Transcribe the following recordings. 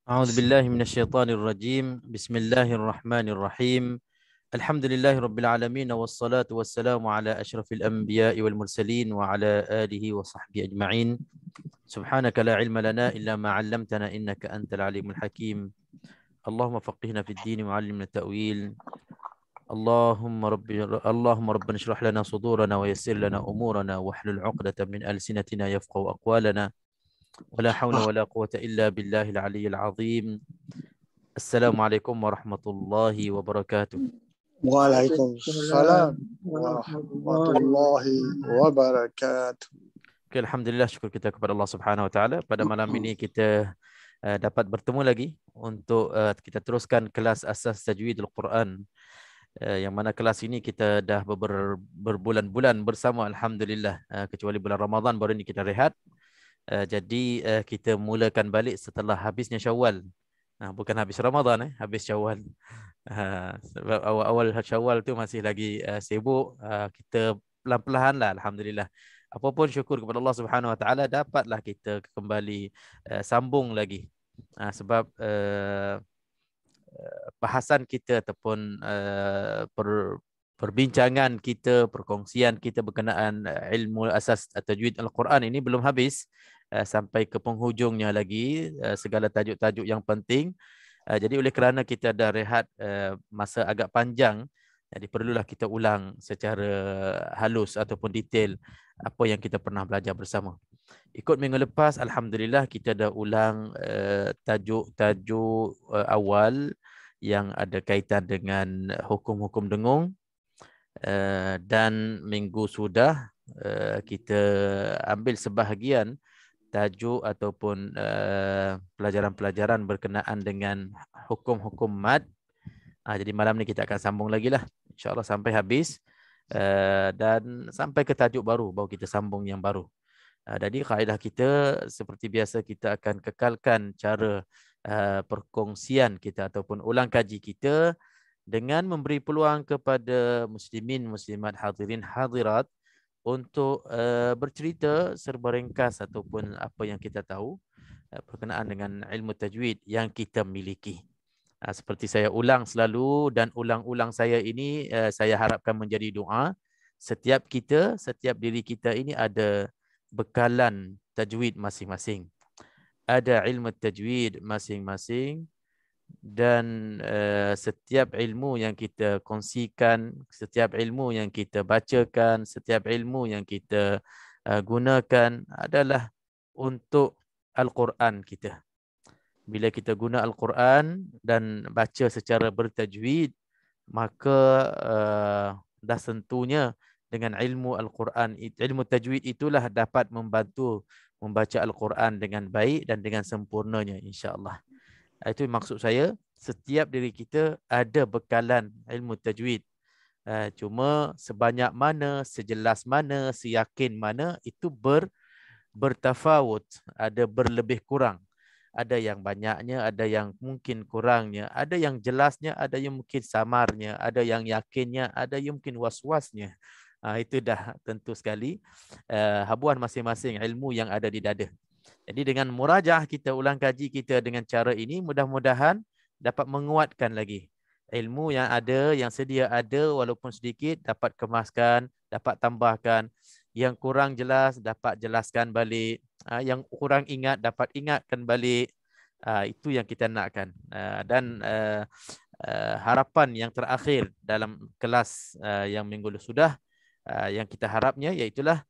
أعوذ بالله من الشيطان الرجيم. بسم الله الرحمن الرحيم. الحمد لله رب العالمين، والصلاة والسلام على أشرف الأنبياء والمرسلين وعلى آله وصحبه أجمعين. سبحانك لا علم لنا إلا ما علمتنا إنك أنت العليم الحكيم. اللهم فقهنا في الدين وعلمنا التأويل. اللهم ربنا اشرح لنا صدورنا ويسر لنا أمورنا واحلل عقدة من ألسنتنا يفقهوا أقوالنا، ولا حول ولا قوة إلا بالله العلي العظيم. السلام عليكم ورحمة الله وبركاته. Waalaikumsalam warahmatullahi wabarakatuh. Okay, Alhamdulillah, syukur kita kepada Allah Subhanahu Wa Taala. Pada malam ini kita dapat bertemu lagi untuk kita teruskan kelas asas tajwid Al-Quran. Yang mana kelas ini kita dah berbulan-bulan bersama, Alhamdulillah. Kecuali bulan Ramadan baru ini kita rehat. Jadi kita mulakan balik setelah habisnya Syawal. Bukan habis Ramadan, habis Syawal. Sebab awal-awal Syawal tu masih lagi sibuk. Kita pelan-pelan lah, Alhamdulillah. Apapun syukur kepada Allah Subhanahu Wa Taala, dapatlah kita kembali sambung lagi. Sebab bahasan kita ataupun perbincangan kita, perkongsian kita berkenaan ilmu asas tajwid Al-Quran ini belum habis. Sampai ke penghujungnya lagi, segala tajuk-tajuk yang penting. Jadi oleh kerana kita dah rehat masa agak panjang, jadi perlulah kita ulang secara halus ataupun detail apa yang kita pernah belajar bersama. Ikut minggu lepas, Alhamdulillah kita dah ulang tajuk-tajuk awal yang ada kaitan dengan hukum-hukum dengung. Dan minggu sudah kita ambil sebahagian tajuk ataupun pelajaran-pelajaran berkenaan dengan hukum-hukum mad. Jadi malam ni kita akan sambung lagi lah, InsyaAllah sampai habis. Dan sampai ke tajuk baru, baru kita sambung yang baru. Jadi kaedah kita seperti biasa, kita akan kekalkan cara perkongsian kita ataupun ulang kaji kita dengan memberi peluang kepada muslimin, muslimat, hadirin, hadirat untuk bercerita serba ringkas ataupun apa yang kita tahu berkenaan dengan ilmu tajwid yang kita miliki. Seperti saya ulang selalu dan ulang-ulang saya ini, saya harapkan menjadi doa. Setiap kita, setiap diri kita ini ada bekalan tajwid masing-masing. Ada ilmu tajwid masing-masing. Dan setiap ilmu yang kita kongsikan, setiap ilmu yang kita bacakan, setiap ilmu yang kita gunakan adalah untuk Al-Quran kita. Bila kita guna Al-Quran dan baca secara bertajwid, maka dah tentunya dengan ilmu Al-Quran, ilmu tajwid itulah dapat membantu membaca Al-Quran dengan baik dan dengan sempurnanya, insya-Allah. Itu maksud saya, setiap diri kita ada bekalan ilmu tajwid. Cuma sebanyak mana, sejelas mana, seyakin mana, itu bertafawut, ada berlebih kurang. Ada yang banyaknya, ada yang mungkin kurangnya, ada yang jelasnya, ada yang mungkin samarnya, ada yang yakinnya, ada yang mungkin was-wasnya. Itu dah tentu sekali habuan masing-masing ilmu yang ada di dada. Jadi dengan murajah kita, ulang kaji kita dengan cara ini, mudah-mudahan dapat menguatkan lagi ilmu yang ada, yang sedia ada, walaupun sedikit dapat kemaskan, dapat tambahkan. Yang kurang jelas dapat jelaskan balik. Yang kurang ingat dapat ingatkan balik. Itu yang kita nakkan. Dan harapan yang terakhir dalam kelas yang minggu lalu sudah, yang kita harapnya iaitulah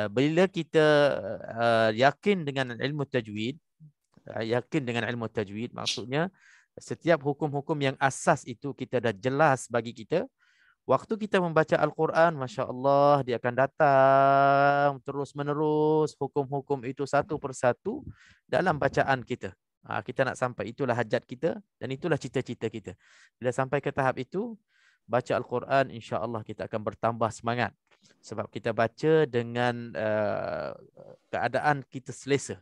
bila kita yakin dengan ilmu tajwid, maksudnya setiap hukum-hukum yang asas itu kita dah jelas bagi kita. Waktu kita membaca Al-Quran, Masya Allah, dia akan datang terus-menerus hukum-hukum itu satu persatu dalam bacaan kita. Kita nak sampai, itulah hajat kita dan itulah cita-cita kita. Bila sampai ke tahap itu, baca Al-Quran, insya Allah kita akan bertambah semangat. Sebab kita baca dengan keadaan kita selesa.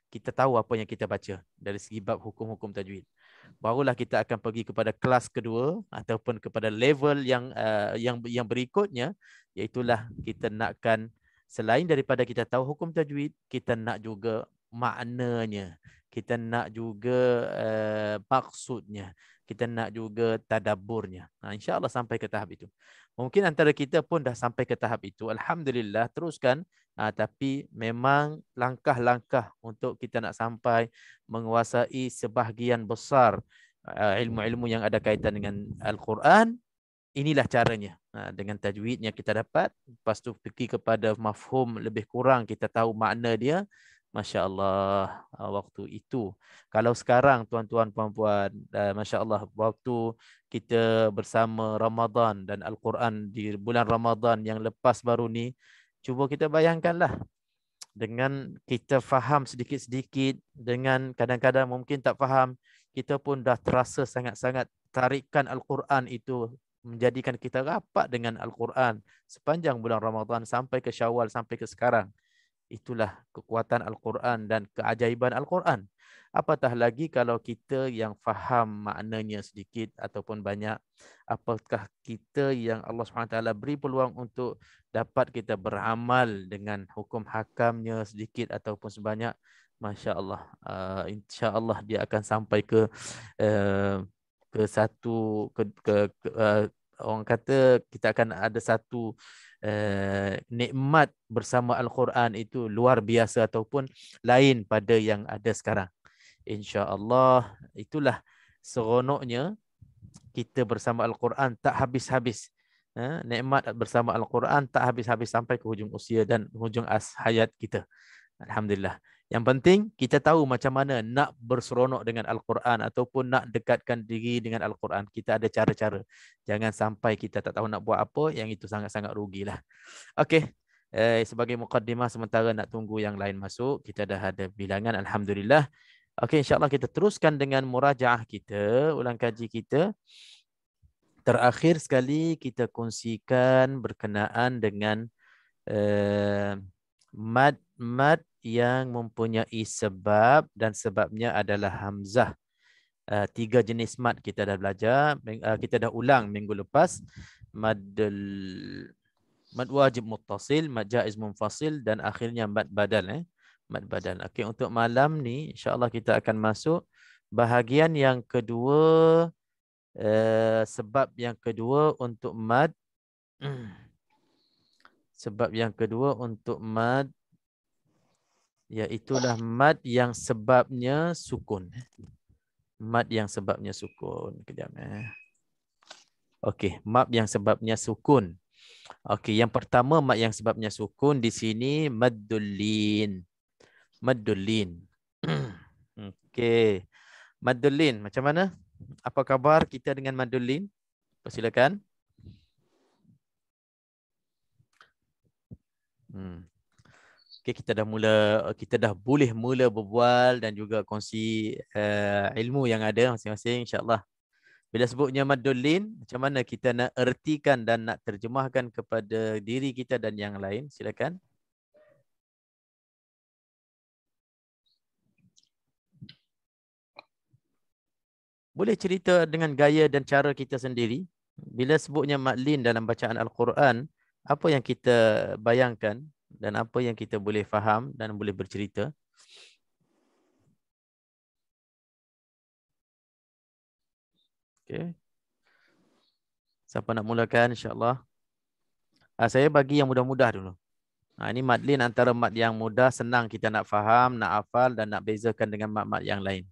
Kita tahu apa yang kita baca dari segi bab hukum-hukum tajwid. Barulah kita akan pergi kepada kelas kedua ataupun kepada level yang berikutnya, iaitulah kita nakkan selain daripada kita tahu hukum tajwid, kita nak juga maknanya. kita nak juga maksudnya, kita nak juga tadabburnya. InsyaAllah sampai ke tahap itu. Mungkin antara kita pun dah sampai ke tahap itu. Alhamdulillah, teruskan. Tapi memang langkah-langkah untuk kita nak sampai menguasai sebahagian besar ilmu-ilmu yang ada kaitan dengan Al-Quran, inilah caranya. Dengan tajwidnya kita dapat, lepas tu pergi kepada mafhum lebih kurang, kita tahu makna dia. Masya Allah, waktu itu. Kalau sekarang tuan-tuan puan-puan, Masya Allah, waktu kita bersama Ramadan dan Al-Quran di bulan Ramadan yang lepas baru ni, cuba kita bayangkanlah, dengan kita faham sedikit-sedikit, dengan kadang-kadang mungkin tak faham, kita pun dah terasa sangat-sangat tarikan Al-Quran itu menjadikan kita rapat dengan Al-Quran sepanjang bulan Ramadan sampai ke Syawal, sampai ke sekarang. Itulah kekuatan Al-Quran dan keajaiban Al-Quran. Apatah lagi kalau kita yang faham maknanya sedikit ataupun banyak, apakah kita yang Allah SWT beri peluang untuk dapat kita beramal dengan hukum hakamnya sedikit ataupun sebanyak, Masya Allah, insya Allah dia akan sampai ke satu orang kata kita akan ada satu nikmat bersama Al-Quran itu luar biasa ataupun lain pada yang ada sekarang. InsyaAllah itulah seronoknya kita bersama Al-Quran tak habis-habis. Nikmat bersama Al-Quran tak habis-habis sampai ke hujung usia dan hujung hayat kita. Alhamdulillah. Yang penting kita tahu macam mana nak berseronok dengan Al-Quran ataupun nak dekatkan diri dengan Al-Quran. Kita ada cara-cara. Jangan sampai kita tak tahu nak buat apa, yang itu sangat-sangat rugilah. Okey. Sebagai mukaddimah sementara nak tunggu yang lain masuk. Kita dah ada bilangan, Alhamdulillah. Okey, insyaAllah kita teruskan dengan murajaah kita, ulang kaji kita. Terakhir sekali kita kongsikan berkenaan dengan mad yang mempunyai sebab dan sebabnya adalah hamzah. 3 jenis mad kita dah belajar, kita dah ulang minggu lepas. Mad wajib muttasil, mad jaiz munfasil dan akhirnya mad badal. Mad badal. Okey, untuk malam ni insya-Allah kita akan masuk bahagian yang kedua, sebab yang kedua untuk mad. Sebab yang kedua untuk mad, iaitulah mad yang sebabnya sukun. Mad yang sebabnya sukun. Kejap. Okey, mad yang sebabnya sukun. Okey, yang pertama mad yang sebabnya sukun di sini maddul lin. Maddul lin. Okey. Maddul lin macam mana? Apa khabar kita dengan maddul lin? Persilakan. Okay, kita dah boleh mula berbual dan juga kongsi ilmu yang ada masing-masing, insya-Allah. Bila sebutnya maddul lin, macam mana kita nak ertikan dan nak terjemahkan kepada diri kita dan yang lain? Silakan. Boleh cerita dengan gaya dan cara kita sendiri. Bila sebutnya mad lin dalam bacaan Al-Quran, apa yang kita bayangkan dan apa yang kita boleh faham dan boleh bercerita? Okay. Siapa nak mulakan, insya-Allah? Saya bagi yang mudah-mudah dulu. Ini mad lin antara mad yang mudah, senang kita nak faham, nak hafal dan nak bezakan dengan mad-mad yang lain.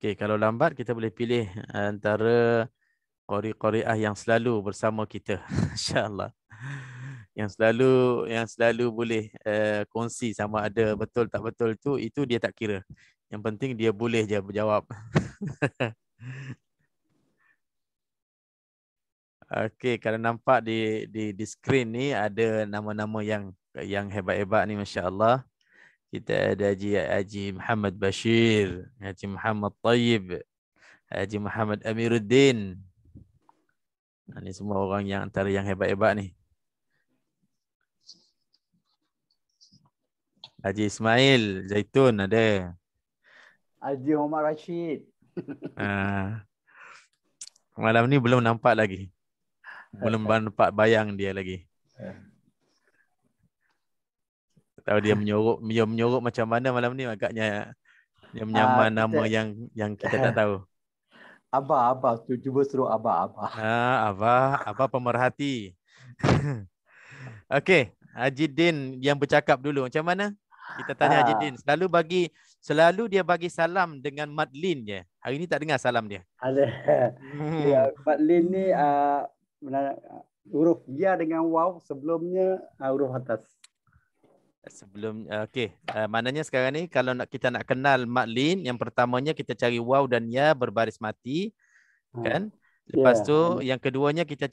Okay, kalau lambat kita boleh pilih antara qari-qariah yang selalu bersama kita, insya-Allah. Yang selalu boleh kongsi, sama ada betul tak betul tu, itu dia tak kira. Yang penting dia boleh je berjawab. Okey, kalau nampak di skrin ni ada nama-nama yang hebat-hebat ni, masya-Allah. Kita ada Haji Muhammad Bashir, Haji Muhammad Tayyib, Haji Muhammad Amiruddin. Ini semua orang yang antara yang hebat-hebat ni. Haji Ismail Zaitun ada. Haji Omar Rashid. Malam ni belum nampak lagi. Belum nampak bayang dia lagi. Tahu dia menyorok macam mana malam ni, agaknya dia menyamar nama yang kita tak tahu. Abah tu cuba suruh Abah. Abah pemerhati. Okey, Haji Din yang bercakap dulu. Macam mana? Kita tanya Haji Din. Selalu dia bagi salam dengan madlin je. Hari ni tak dengar salam dia. Ada. Ya, madlin ni huruf ya dengan waw, sebelumnya huruf atas. Maknanya sekarang ni kalau kita nak kenal madlin, yang pertamanya kita cari waw dan ya berbaris mati, kan? Lepas tu yang keduanya kita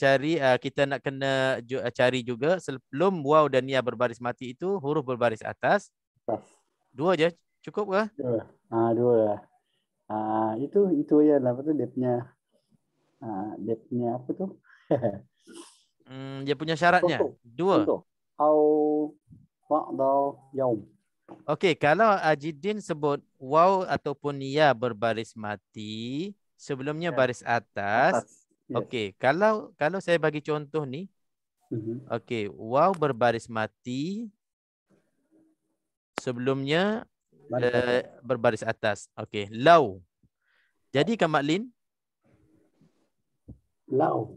nak kena cari juga sebelum waw dan ya berbaris mati itu huruf berbaris atas. Dua je cukup ke? Dua. Itu ya lah, betul dia punya apa tu? Dia punya syaratnya. Dua. Au ba'da yaum. Okey, kalau Ajidin sebut waw ataupun ya berbaris mati, sebelumnya baris atas. Okey, kalau saya bagi contoh ni. Okey, waw berbaris mati, sebelumnya berbaris atas. Okey, lau. Jadi ke maklin? Lau.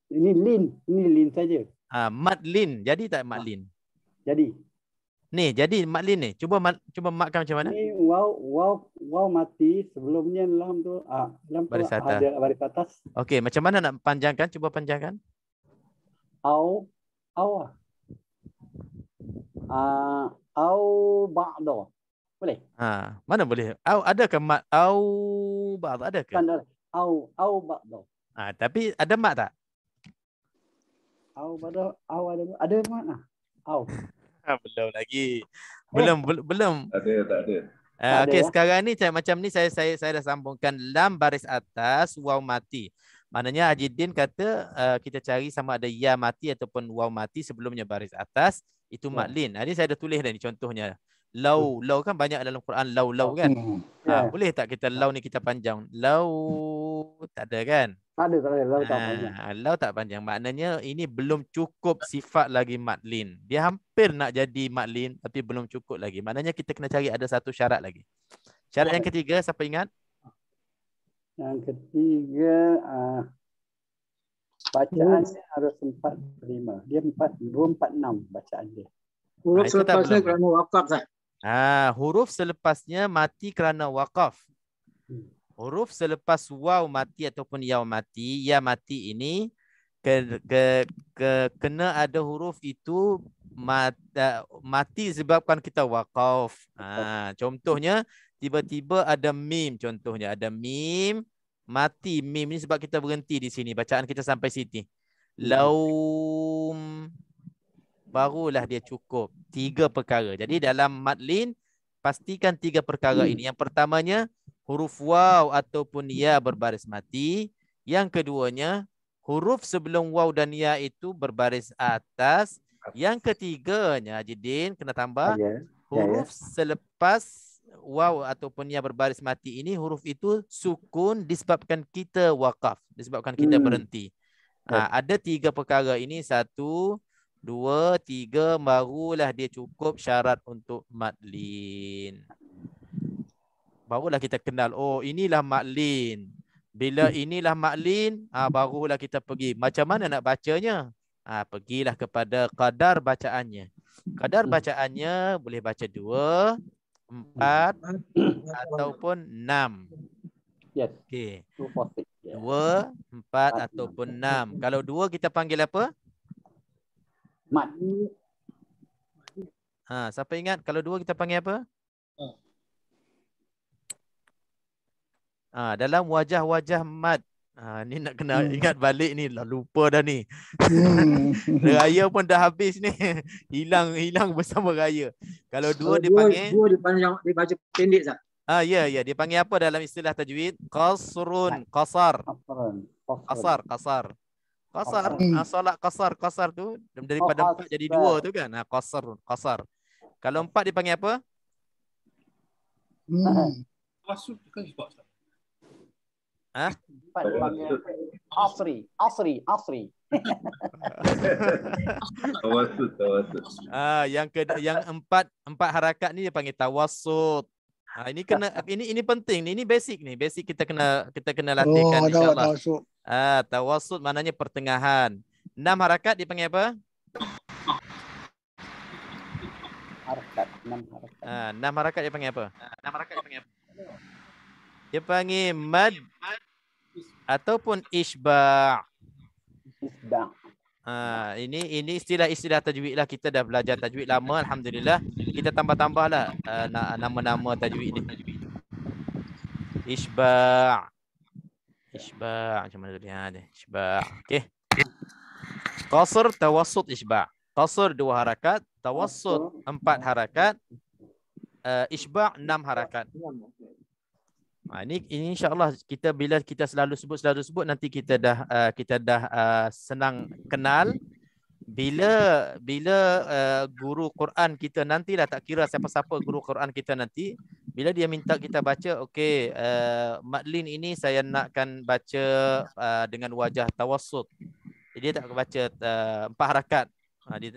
Ini lin saja. Madlin. Jadi tak maklin? Jadi. Ni, jadi maklin ni. Cuba makkan macam mana? Ni waw mati, sebelumnya lam tu baris atas. Ada baris atas. Okey, macam mana nak panjangkan? Cuba panjangkan. Au ba'da. Boleh? Mana boleh? Adakah mat au ba'da adakah? Au ba'da. Tapi ada mat tak? Au ba'da, ada mat lah. Au. Belum lagi. Belum. Tak ada. Okey, sekarang ni macam ni saya dah sambungkan lam baris atas, waw mati. Maknanya Haji Din kata kita cari sama ada ya mati ataupun waw mati sebelumnya baris atas, itu maklin. Ini saya dah tulis dah ni contohnya. Lau kan banyak dalam Quran lau kan. Boleh tak kita lau ni kita panjang? Lau tak ada kan? Tak ada lau tak panjang. Lau tak panjang. Maknanya ini belum cukup sifat lagi maklin. Dia hampir nak jadi maklin tapi belum cukup lagi. Maknanya kita kena cari ada satu syarat lagi. Syarat yang ketiga siapa ingat? Yang ketiga bacaannya harus 4-5. Dia 2-4-6 bacaan dia. Huruf selepasnya kerana wakaf tak? Huruf selepasnya mati kerana wakaf. Huruf selepas waw mati ataupun ya mati ini kena ada huruf itu mati sebabkan kita wakaf. Contohnya tiba-tiba ada mim, contohnya ada mim mati, mim ni sebab kita berhenti di sini, bacaan kita sampai sini. Laum, barulah dia cukup. 3 perkara. Jadi dalam madlin pastikan 3 perkara ini. Yang pertamanya huruf waw ataupun ya berbaris mati. Yang keduanya huruf sebelum waw dan ya itu berbaris atas. Yang ketiganya Haji Din kena tambah huruf selepas waw ataupun ya berbaris mati ini, huruf itu sukun disebabkan kita wakaf, disebabkan kita berhenti. Ada 3 perkara ini, 1, 2, 3, barulah dia cukup syarat untuk madlin. Barulah kita kenal, oh inilah madlin. Bila inilah madlin, barulah kita pergi. Macam mana nak bacanya? Pergilah kepada qadar bacaannya. Qadar bacaannya boleh baca 2, 4 ataupun 6. Okey. 2, 4 ataupun 6. Kalau 2 kita panggil apa? Mat. Siapa ingat kalau 2 kita panggil apa? Dalam wajah-wajah mat. Ni nak kena ingat balik ni, lupa dah ni. Raya pun dah habis ni. Hilang bersama raya. Kalau 2 dipanggil 2 dibaca pendek tak? Ya, dia panggil apa dalam istilah tajwid? Qasrun, qasar. Qasar. Solat qasar tu daripada 4 jadi 2 tu kan. Qasar. Kalau 4 dipanggil apa? Ah? Empat dipanggil asri. Tawassut. Yang empat harakat ni dia panggil tawassut. Ini penting ni, ini basic ni. Basic kita kena latihkan insya-Allah. Tawassut maknanya pertengahan. 6 harakat dipanggil apa? 6 harakat dia panggil apa? Dia panggil mad ataupun isba'. Ini istilah tajwid lah. Kita dah belajar tajwid lama, alhamdulillah. Kita tambah-tambahlah nama-nama tajwid ni. Isba'. Macam mana dia? Isba'. Okey. Qasr, tawassut, isba'. Qasr 2 harakat, tawassut 4 harakat, isba' 6 harakat. Ini insya-Allah bila kita selalu sebut nanti kita dah senang kenal. Bila guru Quran kita nantilah, tak kira siapa-siapa guru Quran kita nanti, bila dia minta kita baca, okey, Madlin ini saya nakkan baca dengan wajah tawassut. Dia tak baca 4 harakat. Dia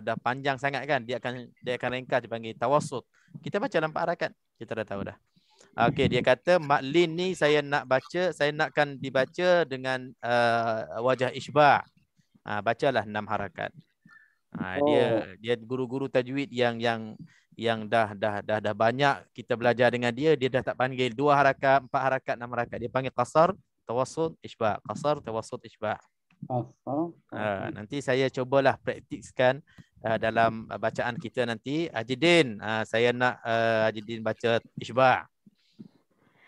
dah panjang sangat kan, dia akan ringkas, dipanggil tawassut. Kita baca dalam 4 harakat, kita dah tahu dah. Okey, dia kata Madlin ni saya nakkan dibaca dengan wajah isba'. Bacalah 6 harakat. Dia guru-guru tajwid yang dah banyak kita belajar dengan dia dah tak panggil 2 harakat, 4 harakat, 6 harakat. Dia panggil qasar, tawassut, isba'. Qasar, tawassut, isba'. Nanti saya cubalah praktiskan dalam bacaan kita nanti. Haji saya nak Haji baca isba'.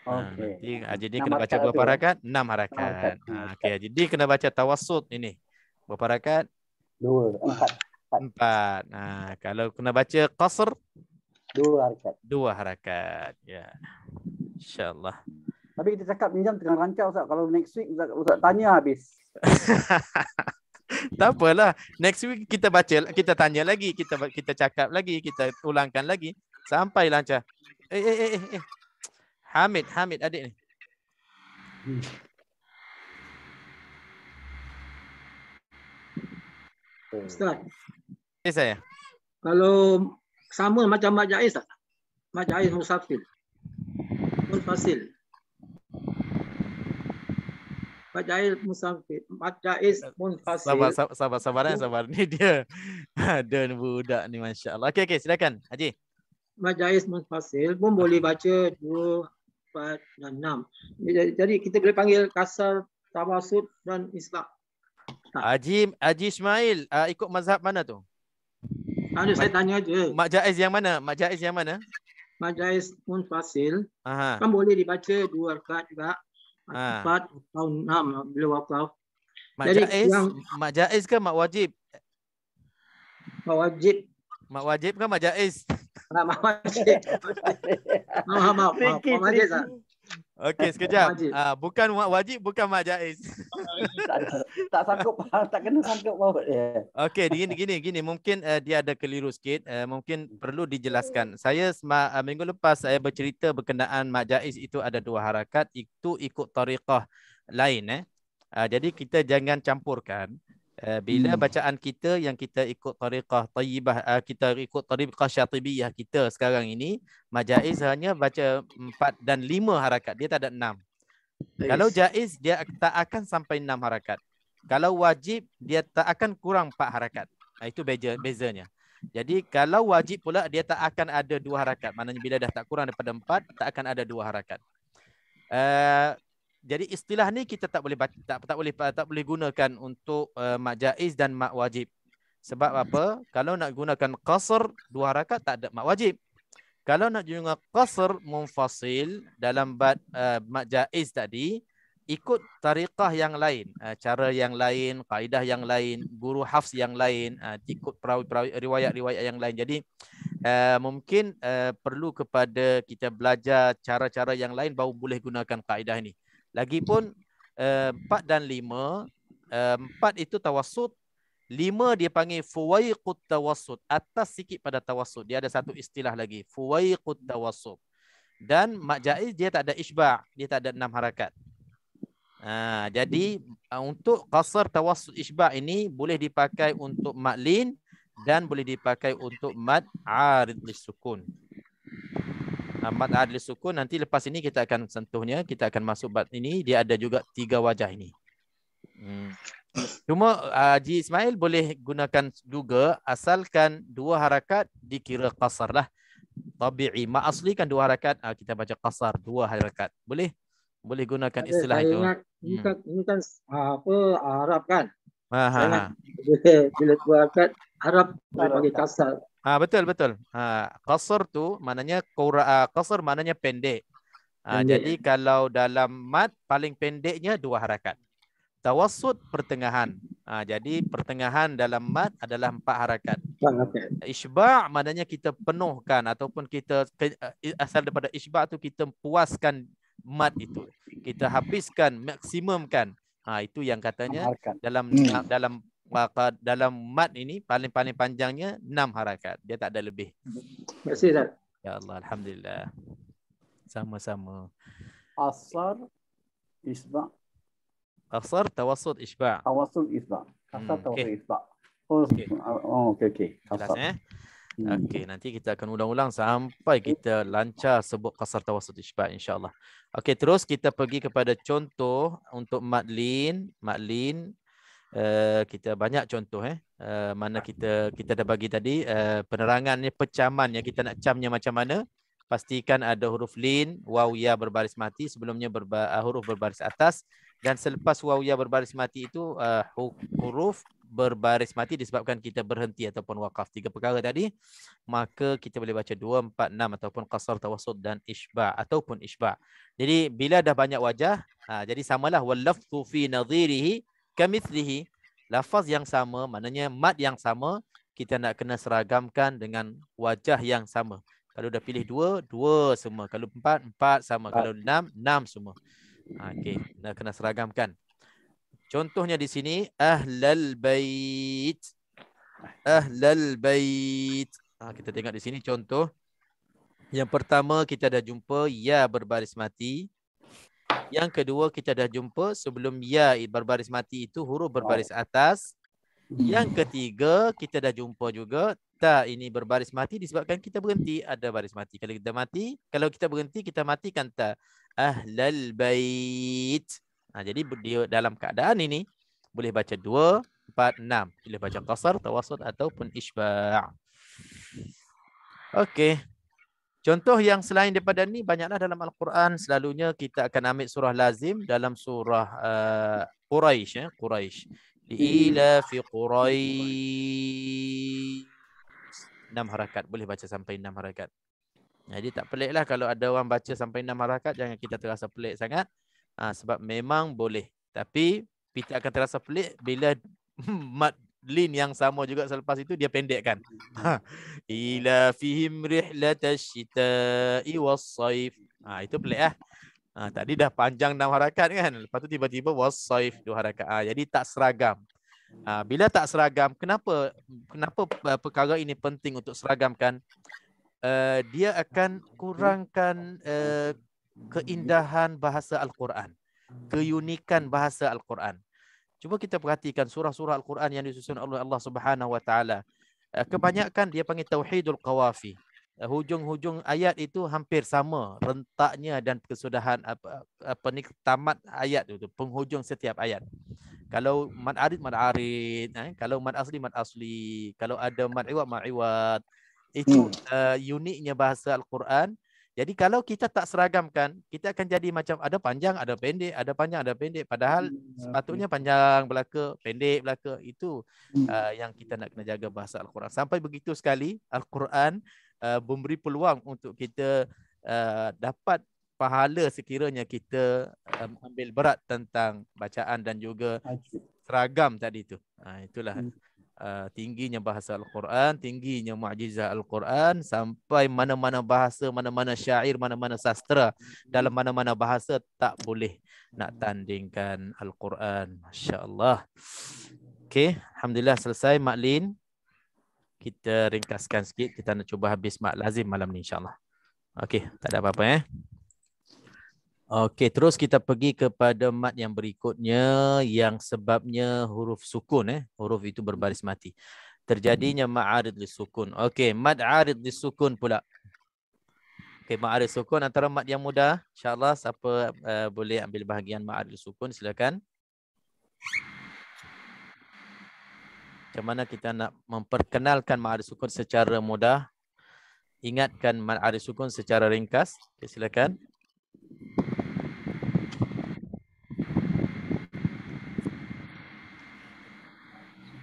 Nanti Haji kena baca berapa harakat? 6 harakat. Okey, Haji kena baca tawassut ini. Berapa harakat? 2, 4. Kalau kena baca qasr 2 harakat. 2 harakat. Ya. Insya-Allah. Tapi kita cakap pinjam tengah rancang, Ustaz. Kalau next week Ustaz tanya habis. Tak apalah. Next week kita baca, kita tanya lagi, kita cakap lagi, kita ulangkan lagi sampai lancar. Hamid adik ni. Ustaz, Saya. kalau sama macam Mak Jaiz tak? Mak Jaiz Musafir. Munfasil. Mak Jaiz Musafir. Mak Jaiz Munfasil. Sabar. Ni dia. Ada budak ni, masya-Allah. Okey, silakan Haji. Mak Jaiz Munfasil pun boleh baca 2, 4 dan 6. Jadi kita boleh panggil kasar, tawassut dan isba'. Haji Ismail, ikut mazhab mana tu? Saya tanya aja. Mak Jaiz yang mana? Mak Jaiz Munfasil Aha. kan boleh dibaca 2 rakaat juga. 4 atau 6 bila wakaf. Mak Jaiz ke mak wajib? Mak wajib. Mak wajib ke mak Jaiz? Mak wajib. Maaf. Mak wajib tak? Okey, sekejap. Bukan mak wajib, bukan mak Jaiz. Tak sanggup, tak kena sanggup bawa dia. Okey, gini. Mungkin dia ada keliru sikit. Mungkin perlu dijelaskan. Saya minggu lepas saya bercerita berkenaan mak Jaiz itu ada 2 harakat. Itu ikut tariqah lain. Jadi kita jangan campurkan. Bila bacaan kita yang kita ikut tariqah tayyibah, kita ikut tariqah syatibiyah kita sekarang ini, mak Jaiz hanya baca 4 dan 5 harakat. Dia tak ada 6. Kalau Jaiz, dia tak akan sampai 6 harakat. Kalau wajib, dia tak akan kurang 4 harakat. Itu bezanya. Jadi kalau wajib pula, dia tak akan ada 2 harakat. Maknanya bila dah tak kurang daripada 4, tak akan ada 2 harakat. Jadi istilah ni kita tak boleh gunakan untuk mak Jaiz dan mak wajib. Sebab apa? Kalau nak gunakan qasr 2 harakat, tak ada mak wajib. Kalau nak guna qasr munfasil dalam bab mak Jaiz tadi, ikut tariqah yang lain, cara yang lain, kaedah yang lain, guru hafz yang lain, ikut riwayat-riwayat yang lain. Jadi mungkin perlu kepada kita belajar cara-cara yang lain baru boleh gunakan kaedah ini. Lagipun 4 dan 5, 4 itu tawassut, 5 dia panggil fuwaiqut tawassut, atas sikit pada tawassut. Dia ada satu istilah lagi, fuwaiqut tawassut. Dan mak Jaiz dia tak ada isba', dia tak ada 6 harakat. Jadi untuk qasar tawassut isba' ini boleh dipakai untuk mad lin dan boleh dipakai untuk mad arid lisukun. Mad arid lisukun nanti lepas ini kita akan sentuhnya, kita akan masuk bab ini, dia ada juga 3 wajah ini. Cuma Haji Ismail boleh gunakan juga asalkan 2 harakat dikira qasar lah. Tabi'i ma asli kan 2 harakat, kita baca qasar 2 harakat. Boleh? Boleh gunakan istilah Saya itu. ingat ini kan apa Arab kan. Saya ingat bila 2 harakat Arab boleh panggil kasar. Betul. Qasar tu maknanya qasar maknanya pendek. Jadi kalau dalam mad paling pendeknya 2 harakat. Tawassut pertengahan. Jadi pertengahan dalam mad adalah 4 harakat. Isba' maknanya kita penuhkan ataupun kita asal daripada isba' tu kita puaskan mad itu. Kita habiskan, maksimumkan. Itu yang katanya dalam mad ini paling panjangnya 6 harakat. Dia tak ada lebih. Terima kasih, Ustaz. Ya Allah, alhamdulillah. Sama-sama. Qasar isba'. Qasar tawassut isba'. Tawassut isba'. Qasar tawassut isba'. Okey. Jelas Okey, nanti kita akan ulang-ulang sampai kita lancar sebut qasar tawassut isba' insya-Allah. Okey, terus kita pergi kepada contoh untuk mad lin. Kita banyak contoh mana kita dah bagi tadi penerangannya, pecamannya, kita nak camnya macam mana. Pastikan ada huruf lin, waw ya berbaris mati, sebelumnya huruf berbaris atas, dan selepas waw ya berbaris mati itu huruf berbaris mati disebabkan kita berhenti ataupun waqaf. 3 perkara tadi, maka kita boleh baca 2, 4, 6 ataupun qasar tawassut dan isba' ataupun isba'. Jadi bila dah banyak wajah, jadi samalah wallafzu fi nadhirihi kamithlihi. Lafaz yang sama, maknanya mad yang sama, kita nak kena seragamkan dengan wajah yang sama. Kalau dah pilih 2, 2 semua. Kalau 4, 4 sama. Kalau 6, 6 semua. Okey, nak kena seragamkan. Contohnya di sini ahlal bait. Ahlal bait. Kita tengok di sini contoh. Yang pertama kita dah jumpa ya berbaris mati. Yang kedua kita dah jumpa sebelum ya berbaris mati itu huruf berbaris atas. Yang ketiga kita dah jumpa juga ta ini berbaris mati disebabkan kita berhenti, ada baris mati. Kalau kita berhenti kita matikan ta. Ahlal bait. Jadi dia dalam keadaan ini boleh baca 2, 4, 6. Boleh baca qasar, tawassut ataupun isba'. Okey. Contoh yang selain daripada ni banyaklah dalam Al-Quran. Selalunya kita akan ambil surah lazim dalam surah Quraisy. Ila fi Quraisy. 6 harakat. Boleh baca sampai 6 harakat. Jadi tak peliklah kalau ada orang baca sampai 6 harakat. Jangan kita terasa pelik sangat. Sebab memang boleh. Tapi kita akan terasa pelik bila mad lin yang sama juga selepas itu dia pendekkan. Ila fihim rihlatash shita'i was-saif. Itu pelik . Tadi dah panjang 6 harakat kan. Lepas tu tiba-tiba was-saif 2 harakat. Jadi tak seragam. Bila tak seragam, kenapa perkara ini penting untuk seragamkan? Dia akan kurangkan keindahan bahasa Al-Quran, keunikan bahasa Al-Quran. Cuba kita perhatikan surah-surah Al-Quran yang disusun oleh Allah Subhanahu Wa Taala. Kebanyakan dia panggil tauhidul qawafi. Hujung-hujung ayat itu hampir sama rentaknya dan kesudahan tamat ayat itu, penghujung setiap ayat. Kalau mad arid, kalau mad asli, kalau ada mad iwad. Itu uniknya bahasa Al-Quran. Jadi kalau kita tak seragamkan, kita akan jadi macam ada panjang, ada pendek, ada panjang, ada pendek. Padahal sepatutnya panjang belaka, pendek belaka. Itu yang kita nak kena jaga bahasa Al-Quran. Sampai begitu sekali Al-Quran memberi peluang untuk kita dapat pahala sekiranya kita ambil berat tentang bacaan dan juga seragam tadi itu. Itulah tingginya bahasa Al-Quran, tingginya mukjizat Al-Quran, sampai mana-mana bahasa, mana-mana syair, mana-mana sastra, dalam mana-mana bahasa tak boleh nak tandingkan Al-Quran. Masya Allah. Okey, alhamdulillah selesai mak lin. Kita ringkaskan sikit, kita nak cuba habis mak lazim malam ni insya-Allah. Okey, tak ada apa-apa . Okey, terus kita pergi kepada mat yang berikutnya yang sebabnya huruf sukun. Huruf itu berbaris mati. Terjadinya ma'arid lisukun. Okey, mad arid lisukun pula. Okey, ma'arid sukun antara mat yang mudah. InsyaAllah siapa boleh ambil bahagian ma'arid lisukun, silakan. Macam mana kita nak memperkenalkan ma'arid sukun secara mudah? Ingatkan ma'arid sukun secara ringkas. Okay, silakan.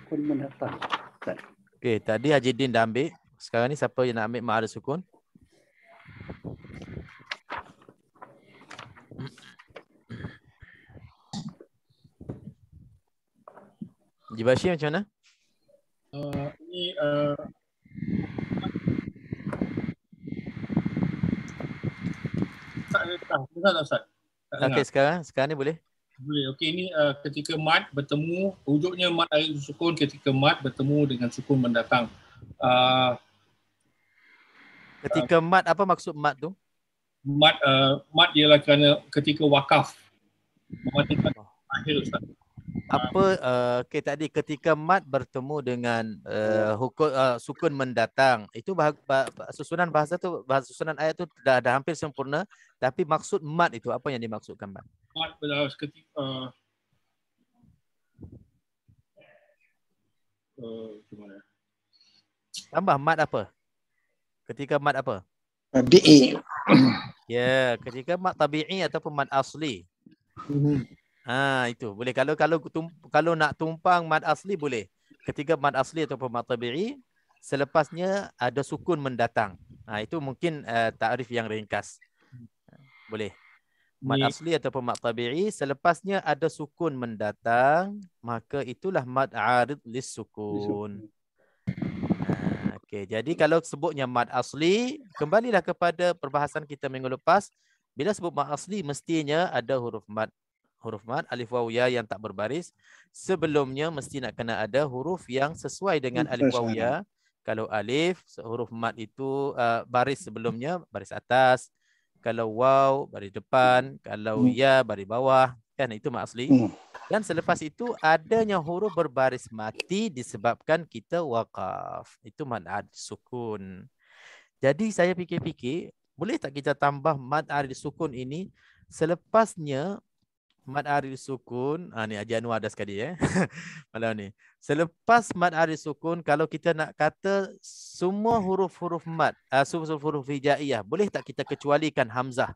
Sukun mendatang. Okey, tadi Haji Din dah ambil. Sekarang ni siapa yang nak ambil ma'arid sukun? Haji Bashir macam mana? Ini Ustaz. Okey, sekarang ni boleh. Boleh. Okey, ini ketika mat bertemu, wujudnya mat arid sukun ketika mat bertemu dengan sukun mendatang. Ketika mat, apa maksud mat tu? Mat ialah kerana ketika wakaf mematikan akhir Ustaz. Apa okey tadi ketika mat bertemu dengan sukun mendatang, itu susunan bahasa tu, susunan ayat tu dah hampir sempurna, tapi maksud mat itu apa yang dimaksudkan mat? Mat ketika gimana? Tambah mat apa? Ketika mat apa? Tabi'i. Ya, ketika mat tabi'i ataupun mat asli. Itu boleh. Kalau nak tumpang mat asli boleh. Ketika mat asli ataupun mat tabi'i, selepasnya ada sukun mendatang. Itu mungkin takrif yang ringkas. Boleh. Mat asli ataupun mat tabi'i, selepasnya ada sukun mendatang, maka itulah mat arid lis sukun. Okey, jadi kalau sebutnya mad asli, kembalilah kepada perbahasan kita minggu lepas. Bila sebut mad asli, mestinya ada huruf mad alif waw ya yang tak berbaris. Sebelumnya mesti nak kena ada huruf yang sesuai dengan alif waw ya. Kalau alif, huruf mad itu baris sebelumnya, baris atas. Kalau waw, baris depan. Kalau ya, baris bawah. Kan itu mad asli. Dan selepas itu adanya huruf berbaris mati disebabkan kita waqaf. Itu mad arid sukun. Jadi saya fikir-fikir, boleh tak kita tambah mad arid sukun ini selepasnya mad arid sukun. Ni Haji Anwar ada sekali malam ni. Selepas mad arid sukun, kalau kita nak kata semua huruf-huruf mad, huruf hijaiyah, boleh tak kita kecualikan hamzah?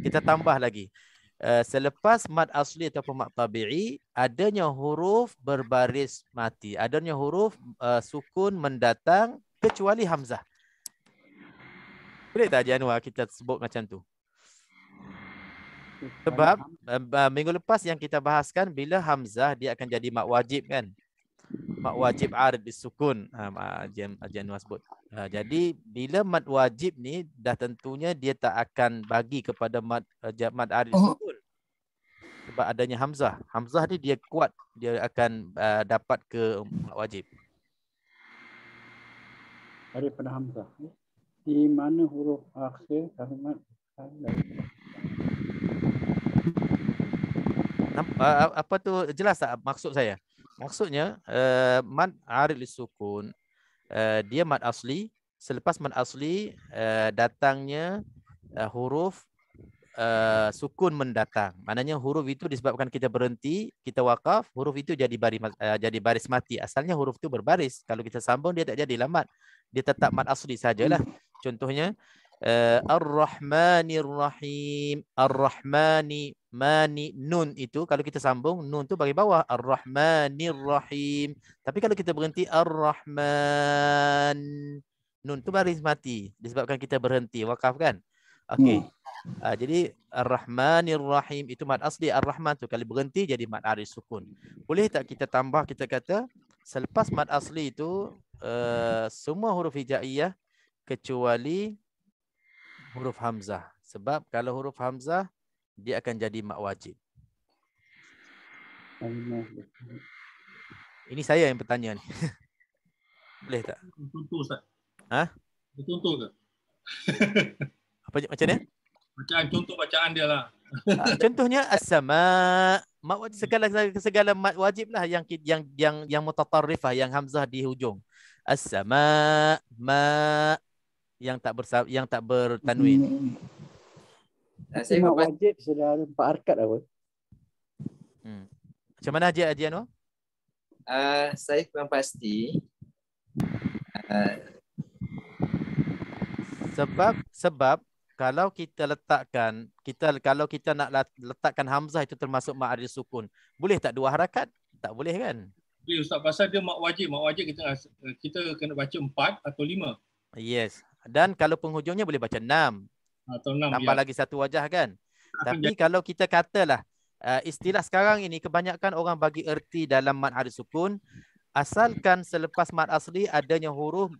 Kita tambah lagi. Selepas mad asli ataupun mad tabi'i, adanya huruf berbaris mati, adanya huruf sukun mendatang kecuali hamzah. Boleh tak Haji Anwar kita sebut macam tu? Sebab minggu lepas yang kita bahaskan, bila hamzah dia akan jadi mak wajib kan? Mak wajib arid disukun. Haji Anwar sebut. Jadi bila mad wajib ni dah tentunya dia tak akan bagi kepada mad arid sukun. Sebab adanya hamzah. Hamzah ni dia kuat, dia akan dapat ke mad wajib. Daripada hamzah. Di mana huruf akhir kalimat apa tu jelas tak maksud saya? Maksudnya mad arid lisukun dia mad asli. Selepas mad asli datangnya huruf sukun mendatang. Maknanya huruf itu disebabkan kita berhenti, kita wakaf, huruf itu jadi baris mati. Asalnya huruf itu berbaris. Kalau kita sambung dia tak jadi lamad. Dia tetap mad asli sajalah. Contohnya Ar-Rahmanir Rahim. Ar-Rahmani, mani, nun itu kalau kita sambung, nun tu bagi bawah. Ar-Rahmanir Rahim. Tapi kalau kita berhenti Ar-Rahman, nun tu baris mati. Disebabkan kita berhenti, wakaf kan? Okey. Jadi Ar-Rahmanir Rahim itu mad asli. Ar-Rahman tu kali berhenti jadi mad arid sukun. Boleh tak kita tambah, kita kata selepas mad asli itu semua huruf hijaiyah kecuali huruf hamzah. Sebab kalau huruf hamzah dia akan jadi mak wajib. Ini saya yang bertanya ni. Boleh tak? Contoh Ustaz. Ha? Contoh ke? Apa macam ni? Bacaan, contoh bacaan dia lah. Contohnya as-sama, mat wajib, segala mat wajib lah yang mutatarrifah, yang hamzah di hujung. As-sama, ma, yang tak bertanwin. Saya mat wajib sudah ada 4 harkat apa? Macam mana Haji Anwar? Saya kurang pasti. Sebab kalau kita nak letakkan hamzah itu termasuk ma'arif sukun, boleh tak 2 harakat? Tak boleh kan? Jadi Ustaz, pasal dia mat wajib kita kena baca 4 atau 5. Yes. Dan kalau penghujungnya boleh baca 6. Atau 6. Tambah lagi satu wajah kan? Tapi kalau kita katalah istilah sekarang ini kebanyakan orang bagi erti dalam mad harif sukun, asalkan selepas mad asli adanya huruf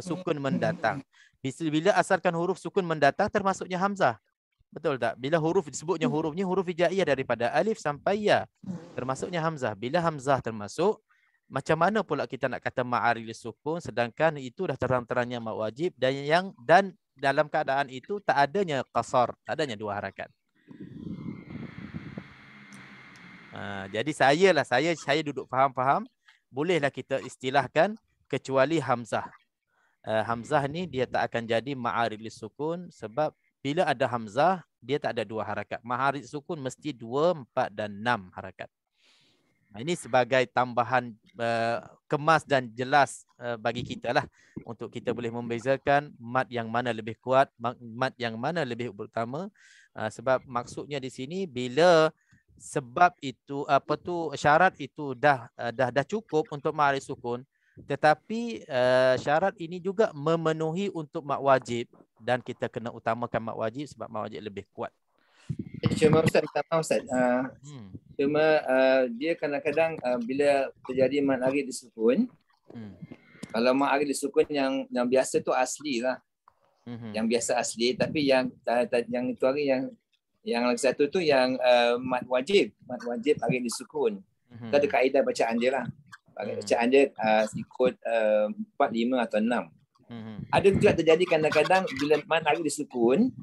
sukun mendatang. Bila asalkan huruf sukun mendatang termasuknya hamzah. Betul tak? Bila huruf disebutnya hurufnya huruf hijaiyah daripada alif sampai ya, termasuknya hamzah. Bila hamzah termasuk, macam mana pula kita nak kata ma'arif sukun sedangkan itu dah terang-terangnya mad wajib dan dalam keadaan itu tak adanya qasar, tak adanya 2 harakat. Jadi saya duduk faham-faham, bolehlah kita istilahkan kecuali hamzah. Hamzah ni dia tak akan jadi ma'arif sukun sebab bila ada hamzah dia tak ada 2 harakat. Ma'arif sukun mesti 2, 4 dan 6 harakat. Ini sebagai tambahan kemas dan jelas bagi kita lah untuk kita boleh membezakan mad yang mana lebih kuat, mad yang mana lebih utama. Sebab maksudnya di sini bila sebab itu syarat itu dah cukup untuk ma'arif sukun, tetapi syarat ini juga memenuhi untuk mak wajib dan kita kena utamakan mak wajib sebab mak wajib lebih kuat. Cuma Ustaz, minta maaf Ustaz. Cuma dia kadang-kadang bila terjadi mad arif disukun, kalau mad arif disukun yang biasa tu asli lah. Yang biasa asli, tapi yang itu hari yang lagi satu tu yang mad wajib arif disukun. Itu ada kaedah bacaan dia lah. Bacaan dia ikut 4, 5 atau 6. Ada juga terjadi kadang-kadang bila mad arif disukun,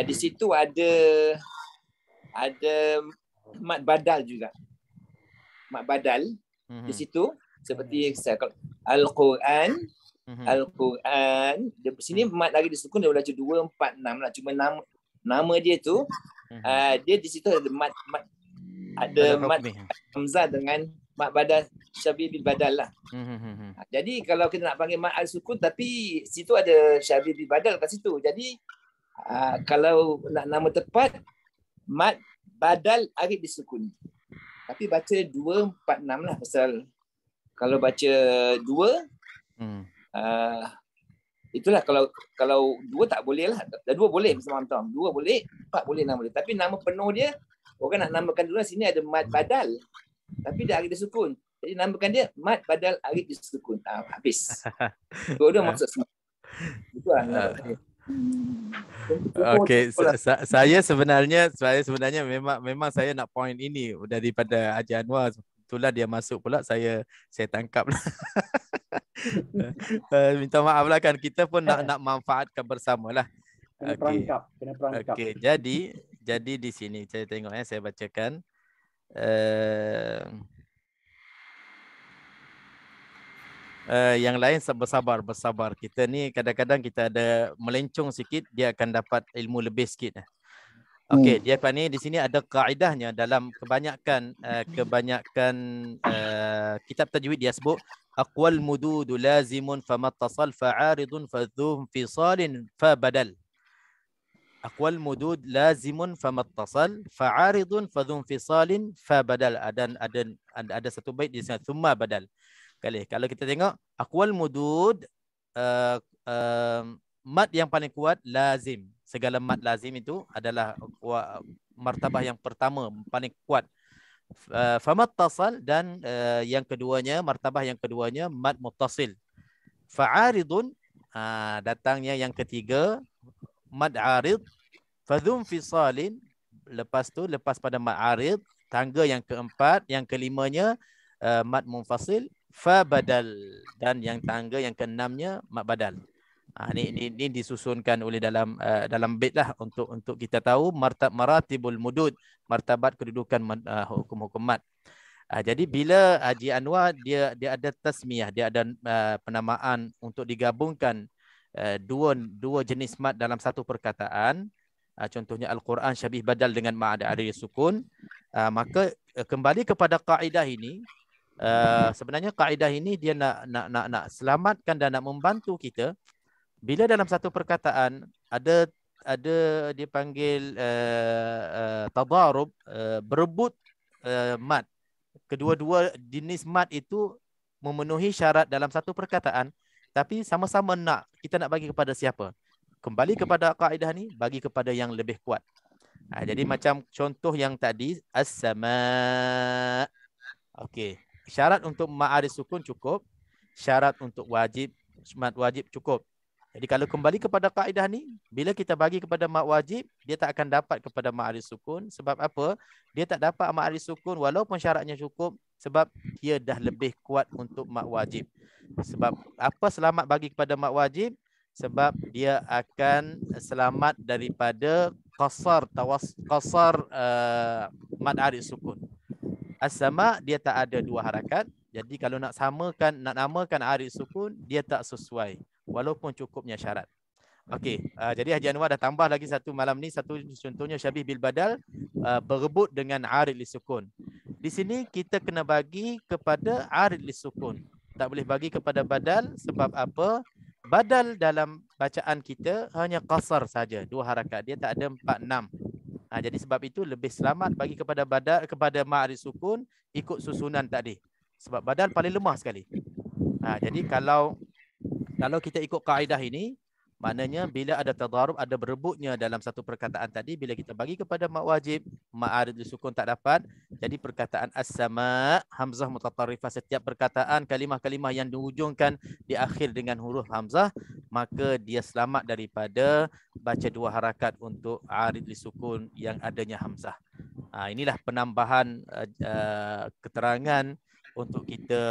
di situ ada mad badal juga. Mad badal di situ seperti Al-Quran. Di sini mad arif disukun dia baca 2, 4, 6 lah. Cuma nama dia tu dia di situ ada mad hamzah dengan mad badal syabih bil badal lah. Jadi kalau kita nak panggil mad arif sukun tapi situ ada syabih bil badal kat situ. Jadi kalau nak nama tepat mad badal arif disukun. Tapi baca 2, 4, 6 lah pasal kalau baca 2 itulah kalau 2 tak boleh lah. 2 boleh bersama Tom. 2 boleh, 4 boleh, 6 boleh. Tapi nama penuh dia orang nak namakan dulu sini ada mad badal. Tapi dia arif disukun. Jadi namakan dia mad badal arif disukun. Habis. Dua-dua maksud semua. Itu lah. Okey, saya sebenarnya memang saya nak point ini daripada Haji Anwar. Itulah dia masuk pula saya tangkap lah. Minta maaf lah kan, kita pun nak manfaatkan bersamalah. Kena perangkap. Okey, jadi di sini saya tengok saya bacakan. Yang lain bersabar. Kita ni kadang-kadang kita ada melencong sikit, dia akan dapat ilmu lebih sikit. Okey, dia ni di sini ada kaedahnya dalam kebanyakan kitab tajwid dia sebut aqwal mudud lazimun famattasal fa'aridun fadhum fisalin fa badal. Aqwal mudud lazimun famattasal fa'aridun fadhum fisalin fa badal. Ada satu bait di sana thumma badal. Kalau kita tengok aqwal mudud mad yang paling kuat lazim. Segala mad lazim itu adalah martabah yang pertama paling kuat. Famattasal dan martabah yang keduanya mad muttasil. Fa'aridun datangnya yang ketiga mad arid. Fadhum fisalin lepas pada mad arid tangga yang keempat, yang kelimanya mad munfasil. Fa badal dan yang tangga yang keenamnya mad badal. Ini disusunkan oleh dalam bait lah untuk kita tahu maratibul mudud, martabat kedudukan hukum-hukum mad. Jadi bila Haji Anwar dia ada tasmiyah, dia ada penamaan untuk digabungkan dua jenis mad dalam satu perkataan. Contohnya Al-Quran syabih badal dengan ma'ad ari sukun, maka kembali kepada kaedah ini. Sebenarnya kaedah ini dia nak selamatkan dan nak membantu kita bila dalam satu perkataan ada dia panggil tadarub, berebut mad. Kedua-dua jenis mad itu memenuhi syarat dalam satu perkataan, tapi sama-sama kita nak bagi kepada siapa? Kembali kepada kaedah ni, bagi kepada yang lebih kuat. Jadi macam contoh yang tadi, as-sama. Okey. Syarat untuk ma'arif sukun cukup. Syarat untuk mad wajib cukup. Jadi kalau kembali kepada kaedah ni, bila kita bagi kepada mad wajib, dia tak akan dapat kepada ma'arif sukun. Sebab apa? Dia tak dapat ma'arif sukun walaupun syaratnya cukup, sebab dia dah lebih kuat untuk mad wajib. Sebab apa selamat bagi kepada mad wajib? Sebab dia akan selamat daripada qasar mad arif sukun. As-sama dia tak ada dua harakat. Jadi kalau nak namakan arif sukun, dia tak sesuai walaupun cukupnya syarat. Okey, jadi Haji Anwar dah tambah lagi satu malam ni, satu contohnya syabih bil badal, berebut dengan arif li sukun. Di sini kita kena bagi kepada arif li sukun. Tak boleh bagi kepada badal. Sebab apa? Badal dalam bacaan kita hanya qasar saja, dua harakat. Dia tak ada 4-6. Jadi sebab itu lebih selamat bagi kepada badal, kepada ma'arif sukun ikut susunan tadi. Sebab badal paling lemah sekali. Jadi kalau kita ikut kaedah ini, maknanya bila ada tadarub, ada berebutnya dalam satu perkataan tadi, bila kita bagi kepada mad wajib, ma'arif sukun tak dapat. Jadi perkataan as-sama, hamzah mutatarrifah, setiap perkataan kalimah-kalimah yang dihujungkan di akhir dengan huruf hamzah, maka dia selamat daripada baca dua harakat untuk arif sukun yang adanya hamzah. Inilah penambahan keterangan untuk kita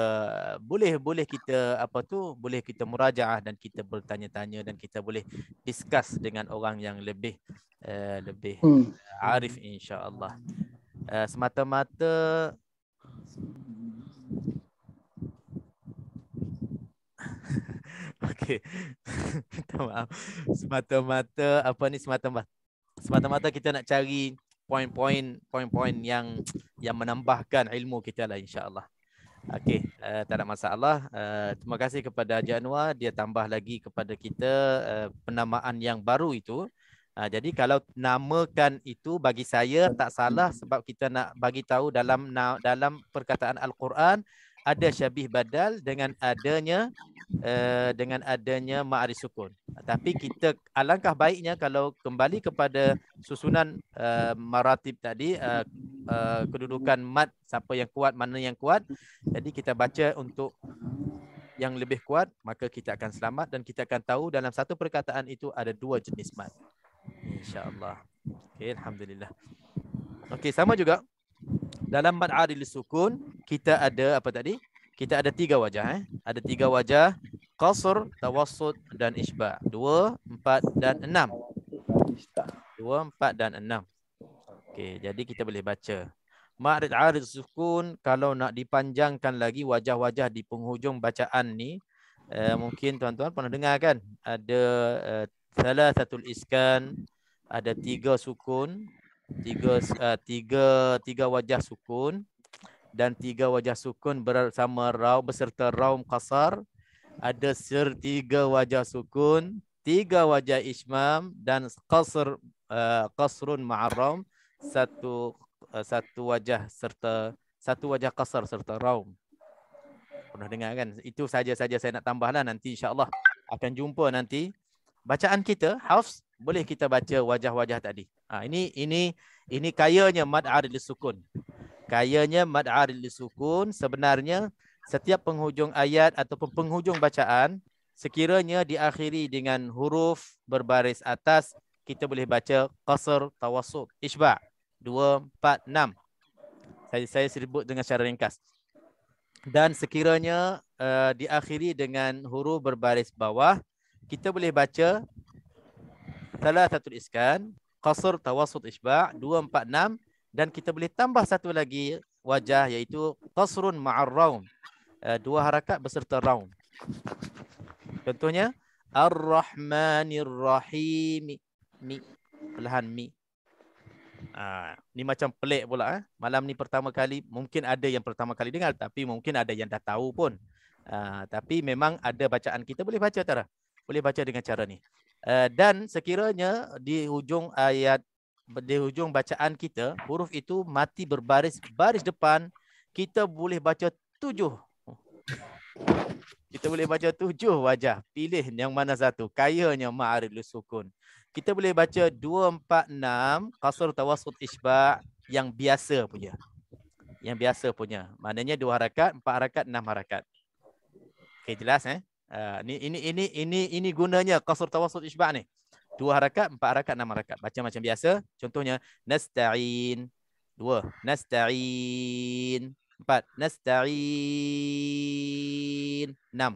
boleh kita boleh kita murajaah dan kita bertanya-tanya dan kita boleh discuss dengan orang yang lebih arif insya-Allah. Semata-mata okey. Maaf. Semata-mata kita nak cari poin-poin yang menambahkan ilmu kita lah insya-Allah. Okey, tak ada masalah. Terima kasih kepada Haji Anwar, dia tambah lagi kepada kita penamaan yang baru itu. Jadi kalau namakan itu bagi saya tak salah, sebab kita nak bagi tahu dalam perkataan Al-Quran ada syabih badal dengan adanya ma'arif sukun. Tapi kita alangkah baiknya kalau kembali kepada susunan maratib tadi, kedudukan mad, siapa yang kuat, mana yang kuat. Jadi kita baca untuk yang lebih kuat, maka kita akan selamat dan kita akan tahu dalam satu perkataan itu ada dua jenis mad. InsyaAllah. Okay, alhamdulillah. Okey, sama juga dalam mad arif sukun kita ada apa tadi? Kita ada 3 wajah. Ada 3 wajah: qasr, tawassut dan isba'. 2, 4 dan 6. 2, 4 dan 6. Okey, jadi kita boleh baca. Mad arif sukun kalau nak dipanjangkan lagi wajah-wajah di penghujung bacaan ni, mungkin tuan-tuan pernah dengar kan? Ada thalathatul iskan, ada 3 sukun, 3 wajah sukun, dan 3 wajah sukun bersama beserta raum qasar. Ada 3 wajah sukun, 3 wajah ismam dan qasrun ma'arraum, satu wajah qasar serta raum. Pernah dengar kan? Itu saja saya nak tambahlah, nanti insya-Allah akan jumpa nanti. Bacaan kita hafz boleh kita baca wajah-wajah tadi. Ini kayanya mad arif sukun. Kayanya mad arif sukun sebenarnya setiap penghujung ayat ataupun penghujung bacaan sekiranya diakhiri dengan huruf berbaris atas, kita boleh baca qasr, tawassut, isba', 2, 4, 6. Saya sebut dengan secara ringkas. Dan sekiranya diakhiri dengan huruf berbaris bawah, kita boleh baca thalathatul iskan, qasr, tawassut, isba', 2, 4, 6 dan kita boleh tambah satu lagi wajah iaitu qasrun ma'ar raum. 2 harakat beserta raum. Contohnya Ar-Rahmanir Rahim. Mi. Perlahan mi. Ni macam pelik pula. Malam ni pertama kali, mungkin ada yang pertama kali dengar, tapi mungkin ada yang dah tahu pun. Tapi memang ada bacaan kita boleh baca Tara. Boleh baca dengan cara ni. Dan sekiranya di hujung ayat, di hujung bacaan kita, huruf itu mati berbaris, baris depan, kita boleh baca 7. Kita boleh baca 7 wajah. Pilih yang mana satu. Kayanya ma'aridul sukun. Kita boleh baca 2, 4, 6. Qasr, tawassut, isba' yang biasa punya. Yang biasa punya. Maknanya 2 harakat, 4 harakat, 6 harakat. Okey, jelas ini gunanya qasr, tawassut, isba' ni. 2 harakat, 4 harakat, 6 harakat. Baca macam biasa. Contohnya nasta'in. 2. Nasta'in. 4. Nasta'in. 6.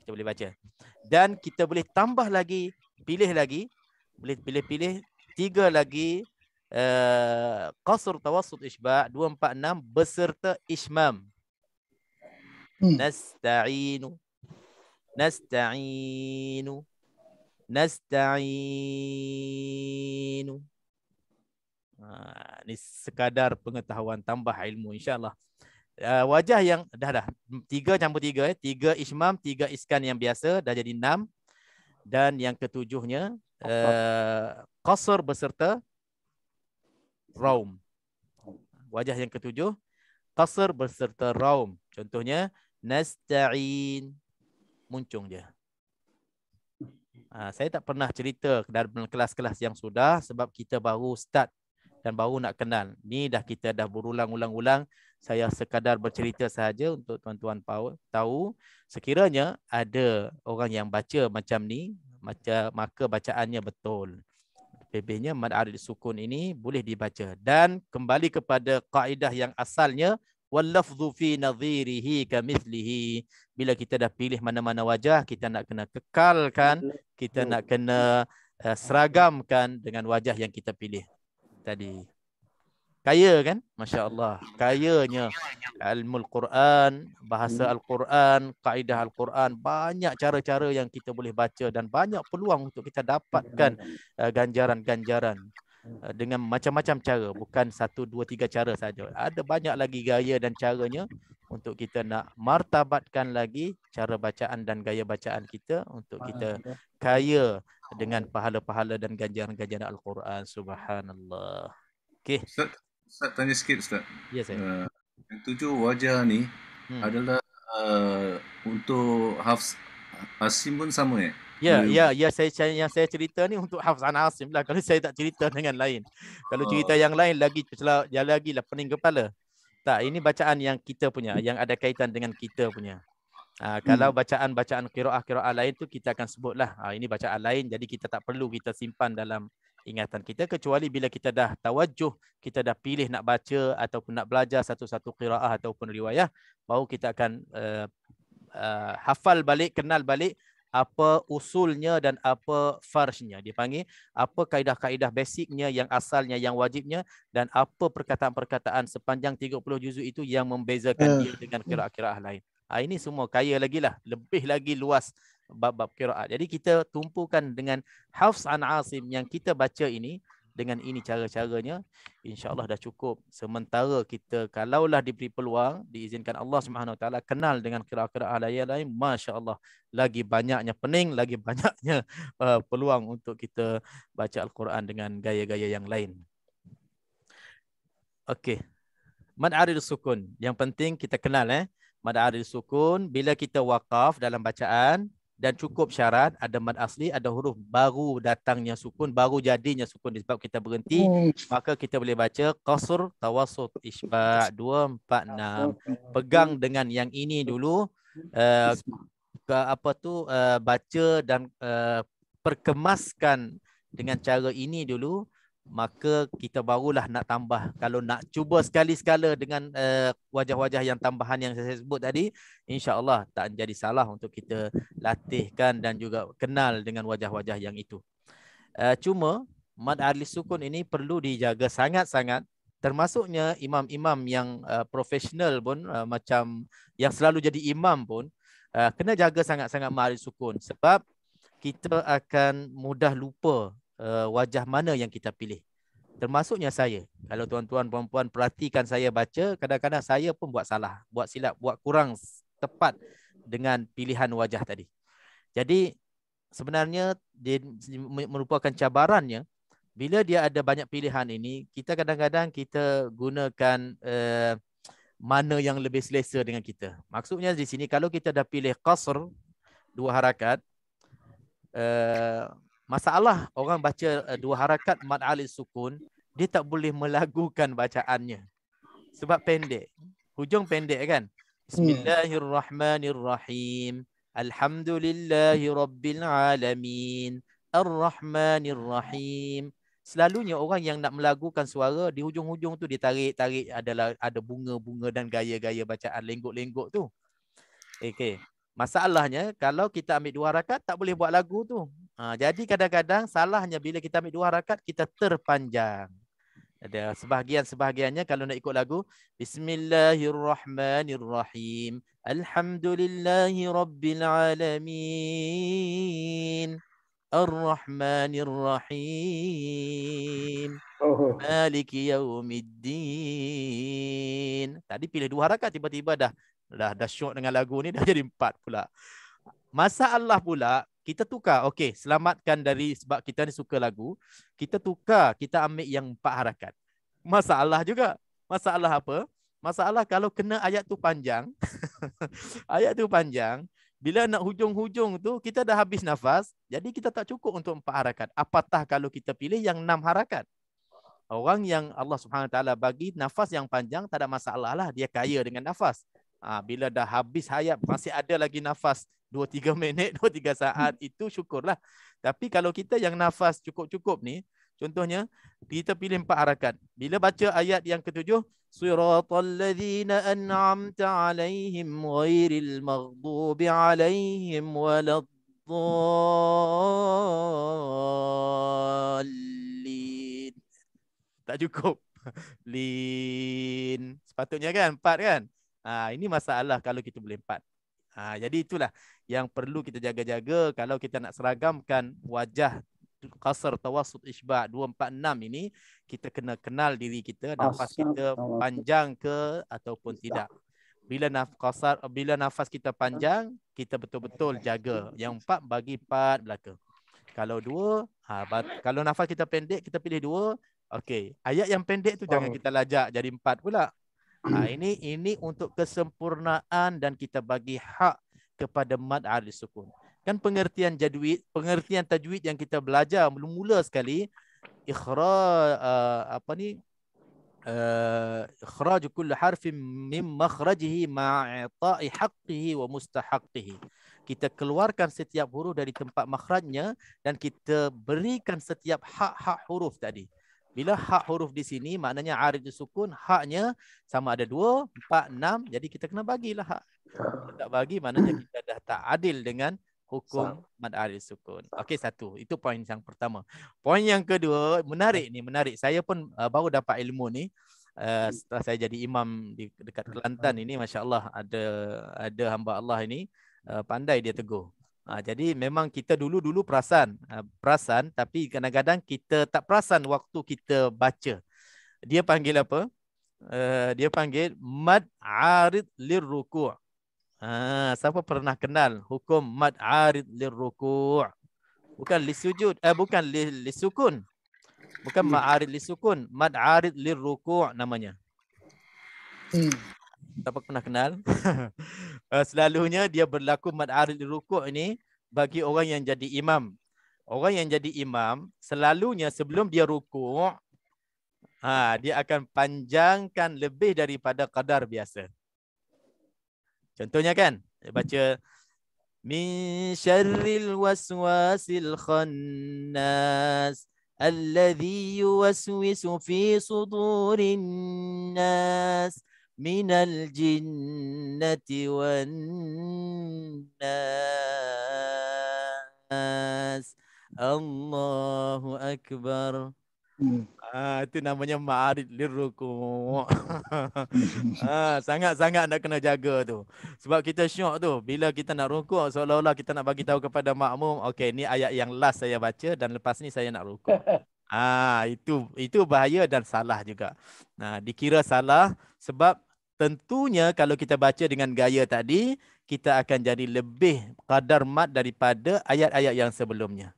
Kita boleh baca. Dan kita boleh tambah lagi, pilih lagi, boleh pilih 3 lagi qasr, tawassut, isba' 2, 4, 6 beserta ismam. Nasta'inu. Nasta'inu. Nasta'inu. Ini sekadar pengetahuan tambah ilmu insya-Allah. Wajah yang dah 3 campur 3 3 ismam, 3 iskan yang biasa dah jadi 6 dan yang ketujuhnya qasr beserta raum. Wajah yang ketujuh qasr beserta raum. Contohnya nasta'in, muncung dia. Saya tak pernah cerita dalam kelas-kelas yang sudah sebab kita baru start dan baru nak kenal. Ni kita dah berulang-ulang-ulang. Saya sekadar bercerita sahaja untuk tuan-tuan tahu. Sekiranya ada orang yang baca macam ni, maka bacaannya betul. PB-nya mad arid sukun ini boleh dibaca. Dan kembali kepada kaedah yang asalnya, wal lafdhu fi nadhirihi kamithlihi. Bila kita dah pilih mana-mana wajah, kita nak kena kekalkan, kita nak kena seragamkan dengan wajah yang kita pilih tadi. Kaya kan? Masya Allah. Kayanya ilmu Al-Quran, bahasa Al-Quran, kaedah Al-Quran. Banyak cara-cara yang kita boleh baca dan banyak peluang untuk kita dapatkan ganjaran-ganjaran dengan macam-macam cara. Bukan 1, 2, 3 cara saja. Ada banyak lagi gaya dan caranya untuk kita nak martabatkan lagi cara bacaan dan gaya bacaan kita untuk kita kaya dengan pahala-pahala dan ganjaran-ganjaran Al-Quran. Subhanallah. Okey. Ustaz tanya sikit Ustaz. Ya saya. Yang 7 wajah ni adalah untuk Hafs Asim pun sama Ya, yang saya cerita ni untuk Hafs an Asim lah. Kalau saya tak cerita dengan lain. Kalau cerita yang lain lagi lah pening kepala. Tak, ini bacaan yang kita punya, yang ada kaitan dengan kita punya. Kalau bacaan-bacaan qiraah lain tu kita akan sebutlah. Ini bacaan lain, jadi kita tak perlu kita simpan dalam ingatan kita kecuali bila kita dah tawajjuh, kita dah pilih nak baca ataupun nak belajar satu-satu qiraah ataupun riwayah, baru kita akan hafal balik, kenal balik apa usulnya dan apa farsnya. Dia panggil apa kaedah-kaedah basicnya, yang asalnya, yang wajibnya, dan apa perkataan-perkataan sepanjang 30 juzuk itu yang membezakan dia dengan qiraah-qiraah lain. Ini semua kaya lagi lah, lebih lagi luas bab-bab qiraat. Jadi kita tumpukan dengan Hafs an Asim yang kita baca ini, dengan ini cara-caranya, insya-Allah dah cukup. Sementara kita kalaulah diberi peluang, diizinkan Allah Subhanahu Wa Taala kenal dengan qiraat-qiraat lain, masya-Allah, lagi banyaknya pening, lagi banyaknya peluang untuk kita baca Al-Quran dengan gaya-gaya yang lain. Okey. Mad arid sukun. Yang penting kita kenal mad arid sukun bila kita waqaf dalam bacaan. Dan cukup syarat ada mad asli, ada huruf baru datangnya sukun, baru jadinya sukun disebab kita berhenti, maka kita boleh baca qasr, tawassut, isba' 2, 4, 6. Pegang dengan yang ini dulu, baca dan perkemaskan dengan cara ini dulu, maka kita barulah nak tambah. Kalau nak cuba sekali-sekala dengan wajah-wajah yang tambahan yang saya sebut tadi, insya-Allah tak jadi salah untuk kita latihkan dan juga kenal dengan wajah-wajah yang itu. Cuma mad ahli sukun ini perlu dijaga sangat-sangat, termasuknya imam-imam yang profesional pun, macam yang selalu jadi imam pun, kena jaga sangat-sangat mad ahli sukun, sebab kita akan mudah lupa wajah mana yang kita pilih. Termasuknya saya. Kalau tuan-tuan puan-puan perhatikan saya baca, kadang-kadang saya pun buat salah, buat silap, buat kurang tepat dengan pilihan wajah tadi. Jadi sebenarnya dia merupakan cabarannya. Bila dia ada banyak pilihan ini, kita kadang-kadang kita gunakan mana yang lebih selesa dengan kita. Maksudnya di sini kalau kita dah pilih qasr 2 harakat, masalah orang baca 2 harakat mad ahli sukun, dia tak boleh melagukan bacaannya sebab pendek, hujung pendek kan. Bismillahirrahmanirrahim, alhamdulillahirabbil alamin, arrahmanirrahim. Selalunya orang yang nak melagukan suara di hujung-hujung tu ditarik-tarik, ada bunga-bunga dan gaya-gaya bacaan lenggok-lenggok tu. Okey. Masalahnya kalau kita ambil 2 harakat tak boleh buat lagu tu. Jadi kadang-kadang salahnya bila kita ambil 2 harakat kita terpanjang. Ada sebahagiannya kalau nak ikut lagu, Bismillahirrahmanirrahim, Alhamdulillahirabbil alamin, Ar-Rahmanir-Rahim, Maliki Yaumiddin. Tadi pilih 2 harakat, tiba-tiba dah syok dengan lagu ni, dah jadi 4 pula. Masalah pula, kita tukar. Okey, selamatkan dari sebab kita ni suka lagu, kita tukar, kita ambil yang 4 harakat. Masalah juga. Masalah apa? Masalah kalau kena ayat tu panjang, ayat tu panjang, bila nak hujung-hujung tu, kita dah habis nafas, jadi kita tak cukup untuk 4 harakat. Apatah kalau kita pilih yang 6 harakat. Orang yang Allah Subhanahu Wa Taala bagi nafas yang panjang, tak ada masalah lah, dia kaya dengan nafas. Bila dah habis hayat, masih ada lagi nafas 2-3 minit, 2-3 saat, itu syukurlah. Tapi kalau kita yang nafas cukup-cukup ni, contohnya, kita pilih 4 harakat. Bila baca ayat yang ke-7, Siratal ladzina an'amta alaihim ghairil maghdubi alaihim waladdallin. Tak cukup. Lin. Sepatutnya kan 4 kan? Ini masalah kalau kita boleh 4. Jadi itulah yang perlu kita jaga-jaga kalau kita nak seragamkan wajah qasr, tawassut, isba' 246 ini, kita kena kenal diri kita, nafas kita panjang ke ataupun tidak. Bila nafas kita panjang, kita betul-betul jaga. Yang 4 bagi 4 belaka. Kalau 2, kalau nafas kita pendek, kita pilih 2. Okey, ayat yang pendek tu jangan kita lajak jadi 4 pula. Ini untuk kesempurnaan dan kita bagi hak kepada mad ahli sukun. Kan pengertian tajwid yang kita belajar mula-mula sekali, ikhraj kulli harfin min makhrajihi ma'ita'i haqqihi wa mustahaqqihi. Kita keluarkan setiap huruf dari tempat makhrajnya dan kita berikan setiap hak-hak huruf tadi. Bila hak huruf di sini, maknanya arid sukun, haknya sama ada 2, 4, 6. Jadi kita kena bagilah hak. Kita tak bagi, maknanya kita dah tak adil dengan hukum mad ahli sukun. Okey, 1. Itu poin yang pertama. Poin yang kedua, menarik. Saya pun baru dapat ilmu ni. Setelah saya jadi imam dekat Kelantan ini, Masya Allah, ada hamba Allah ini, pandai dia tegur. Jadi memang kita dulu perasan, tapi kadang-kadang kita tak perasan waktu kita baca. Dia panggil apa? Dia panggil mad arid lirruku'. Siapa pernah kenal hukum mad arid lirruku'? Bukan lisujud, bukan lisukun. Bukan mad arid lisukun, mad arid lirruku' namanya. Siapa pernah kenal? Selalunya dia berlaku mad arid ruku' ini bagi orang yang jadi imam. Orang yang jadi imam selalunya sebelum dia ruku', dia akan panjangkan lebih daripada qadar biasa. Contohnya kan, dia baca min syarril waswasil khannas Alladhi yuwaswisu fi sudurin nas minal jinnati wan nas. Allahu Akbar. Itu namanya ma'arid lirruku'. Sangat-sangat nak kena jaga tu. Sebab kita syok tu. Bila kita nak rukuk, seolah-olah kita nak bagi tahu kepada makmum, okey, ni ayat yang last saya baca dan lepas ni saya nak rukuk. Itu bahaya dan salah juga. Dikira salah sebab tentunya kalau kita baca dengan gaya tadi, kita akan jadi lebih qadar mat daripada ayat-ayat yang sebelumnya.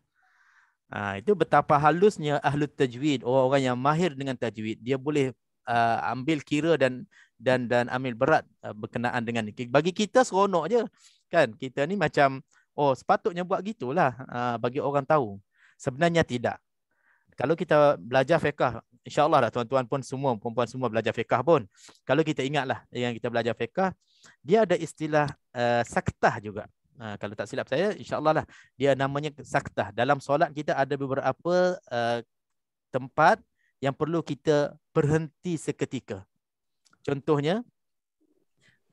Itu betapa halusnya ahli tajwid, orang-orang yang mahir dengan tajwid. Dia boleh ambil kira dan ambil berat berkenaan dengan ini. Bagi kita seronok je. Kan? Kita ni macam, sepatutnya buat gitulah bagi orang tahu. Sebenarnya tidak. Kalau kita belajar fiqh, insya-Allah lah tuan-tuan pun semua, perempuan semua belajar fiqh pun. Kalau kita ingatlah yang kita belajar fiqh, dia ada istilah saktah juga. Kalau tak silap saya, insya-Allah lah dia namanya saktah. Dalam solat kita ada beberapa tempat yang perlu kita berhenti seketika. Contohnya,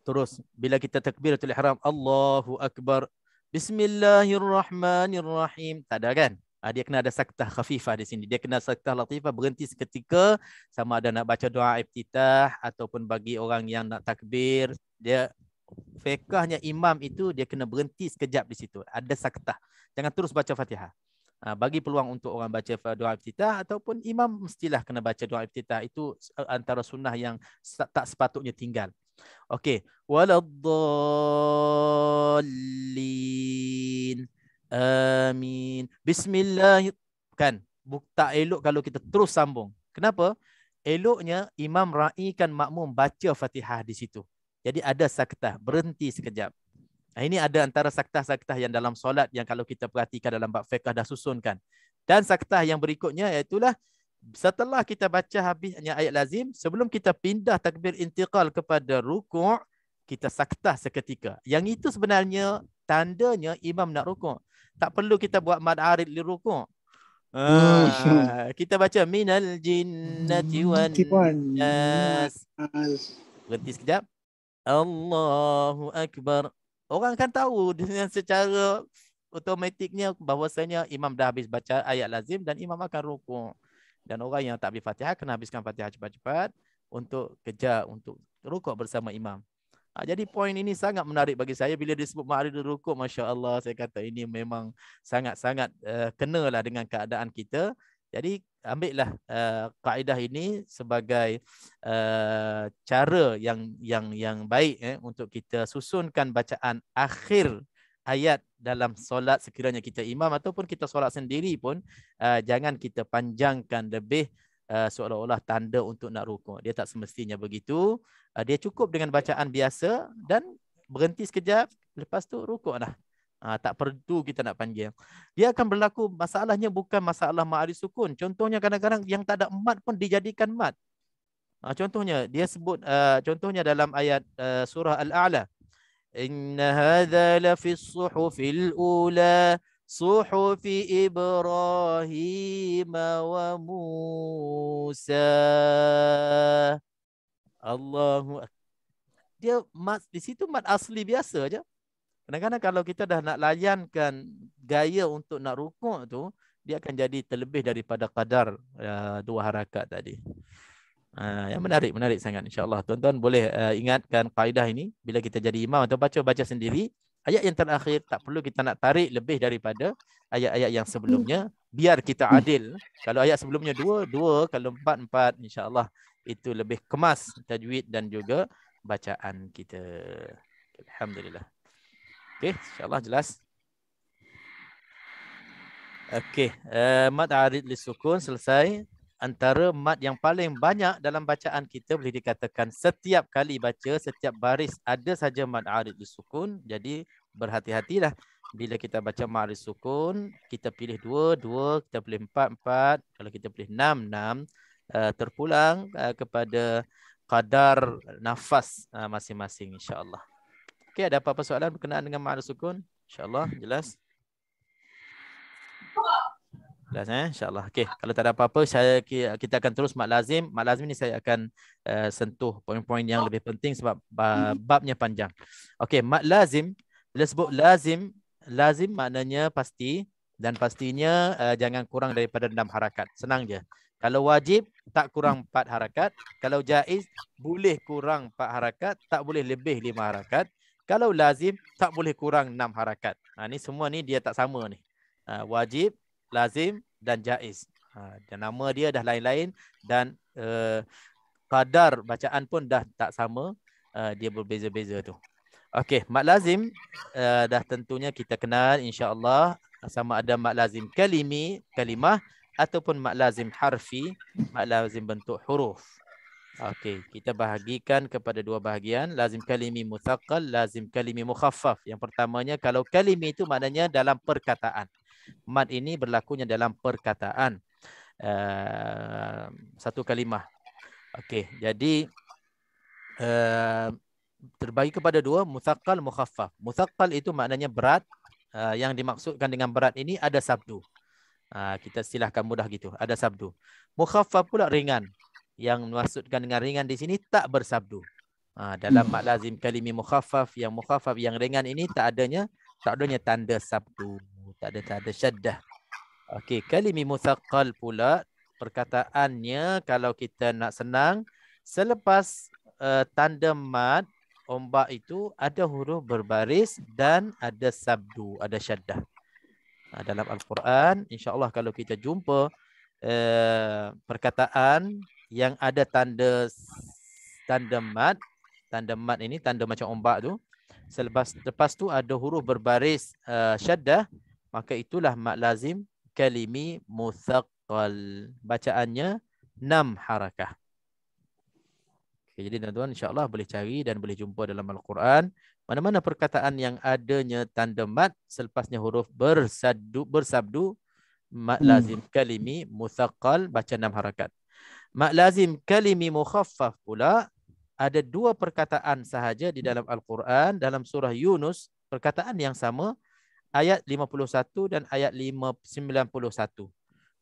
terus bila kita takbiratul ihram, Allahu Akbar, Bismillahirrahmanirrahim, tak ada kan? Dia kena ada saktah khafifah di sini. Dia kena saktah latifah, berhenti seketika, sama ada nak baca doa iftitah ataupun bagi orang yang nak takbir. Dia fiqahnya imam itu dia kena berhenti sekejap di situ. Ada saktah. Jangan terus baca Fatihah. Bagi peluang untuk orang baca doa iftitah ataupun imam mestilah kena baca doa iftitah. Itu antara sunnah yang tak sepatutnya tinggal. Okey. Waladdallin. Amin. Bismillah. Kan? Tak elok kalau kita terus sambung. Kenapa? Eloknya imam raikan makmum baca Fatihah di situ. Jadi ada saktah, berhenti sekejap. Ini ada antara saktah-saktah yang dalam solat yang kalau kita perhatikan dalam bab fiqh dah susunkan. Dan saktah yang berikutnya iaitulah setelah kita baca habisnya ayat lazim, sebelum kita pindah takbir intiqal kepada rukuk, kita saktah seketika. Yang itu sebenarnya tandanya imam nak rukuk. Tak perlu kita buat mad arid li rukuk. Kita baca minal jinnati wan nas. Berhenti sekejap. Allahu Akbar. Orang akan tahu dengan secara otomatiknya bahawasanya imam dah habis baca ayat lazim dan imam akan rukuk. Dan orang yang tak habis Fatihah kena habiskan Fatihah cepat-cepat untuk kejar untuk rukuk bersama imam. Jadi poin ini sangat menarik bagi saya bila disebut ma'aridul rukuk, masya-Allah, saya kata ini memang sangat-sangat kenalah dengan keadaan kita. Jadi ambillah kaedah ini sebagai cara yang baik untuk kita susunkan bacaan akhir ayat dalam solat sekiranya kita imam ataupun kita solat sendiri pun jangan kita panjangkan lebih seolah-olah tanda untuk nak rukuk. Dia tak semestinya begitu. Dia cukup dengan bacaan biasa dan berhenti sekejap, lepas tu rukuk dah. Tak perlu kita nak panjang. Dia akan berlaku, masalahnya bukan masalah ma'arid sukun. Contohnya kadang-kadang yang tak ada mat pun dijadikan mat. Contohnya dia sebut contohnya dalam ayat surah Al-A'la. Inna hadza la fi as-suhufil ula suhufi Ibrahim wa Musa. Allahu. Dia mat di situ mat asli biasa aja. Kadang-kadang kalau kita dah nak layankan gaya untuk nak rukuk tu, dia akan jadi terlebih daripada qadar 2 harakat tadi. Yang menarik sangat, insya-Allah. Tuan-tuan boleh ingatkan kaedah ini bila kita jadi imam atau baca sendiri. Ayat yang terakhir tak perlu kita nak tarik lebih daripada ayat-ayat yang sebelumnya. Biar kita adil. Kalau ayat sebelumnya 2, kalau 4, insya-Allah itu lebih kemas tajwid dan juga bacaan kita. Alhamdulillah. Okey, insya-Allah jelas. Okey, mad arid lisukun selesai. Antara mad yang paling banyak dalam bacaan kita boleh dikatakan setiap kali baca, setiap baris ada saja mad arid lisukun. Jadi berhati-hatilah bila kita baca mad arid sukun, kita pilih 2, kita pilih 4, kalau kita pilih 6, terpulang kepada kadar nafas masing-masing, insya-Allah. Okey, ada apa-apa soalan berkenaan dengan mad arid sukun? Insya-Allah jelas. Jelas insya-Allah. Okey, kalau tak ada apa-apa kita akan terus mat lazim. Mat lazim ni saya akan sentuh poin-poin yang lebih penting sebab babnya panjang. Okey, mat lazim, bila sebut lazim, lazim maknanya pasti dan pastinya jangan kurang daripada 6 harakat. Senang je. Kalau wajib tak kurang 4 harakat, kalau jaiz boleh kurang 4 harakat, tak boleh lebih 5 harakat. Kalau lazim tak boleh kurang 6 harakat. Ni semua ni dia tak sama ni. Wajib, lazim dan jaiz. Dan nama dia dah lain-lain dan kadar bacaan pun dah tak sama, dia berbeza-beza tu. Okey, mat lazim dah tentunya kita kenal insya-Allah, sama ada mat lazim kalimah ataupun mat lazim harfi, mat lazim bentuk huruf. Okey, kita bahagikan kepada dua bahagian, lazim kalimi mutsaqqal, lazim kalimi mukhaffaf. Yang pertamanya kalau kalimi itu maknanya dalam perkataan. Mat ini berlakunya dalam perkataan. Satu kalimah. Okey, jadi terbagi kepada dua, mutsaqqal, mukhaffaf. Mutsaqqal itu maknanya berat. Yang dimaksudkan dengan berat ini ada sabdu. Kita istilahkan mudah gitu, ada sabdu. Mukhaffaf pula ringan. Yang dimaksudkan dengan ringan di sini tak bersabdu. Dalam mat lazim kalimi mukhaffaf, yang mukhaffaf yang ringan ini tak adanya tanda sabdu. Tak ada syaddah. Okey, kalimi mutsaqqal pula perkataannya kalau kita nak senang, selepas tanda mat ombak itu ada huruf berbaris dan ada sabdu, ada syaddah. Dalam Al-Quran, insya-Allah kalau kita jumpa perkataan yang ada tanda mat ini, tanda macam ombak tu, lepas tu ada huruf berbaris syaddah, maka itulah mat lazim kalimi mutsaqqal. Bacaannya 6 harakah. Okay, jadi tuan-tuan insya-Allah boleh cari dan boleh jumpa dalam Al-Quran mana-mana perkataan yang adanya tanda mat selepasnya huruf bersabdu, mat lazim kalimi mutsaqqal, baca 6 harakat. Mat lazim kalimi mukhaffaf pula ada 2 perkataan sahaja di dalam Al-Quran, dalam surah Yunus, perkataan yang sama, ayat 51 dan ayat 91.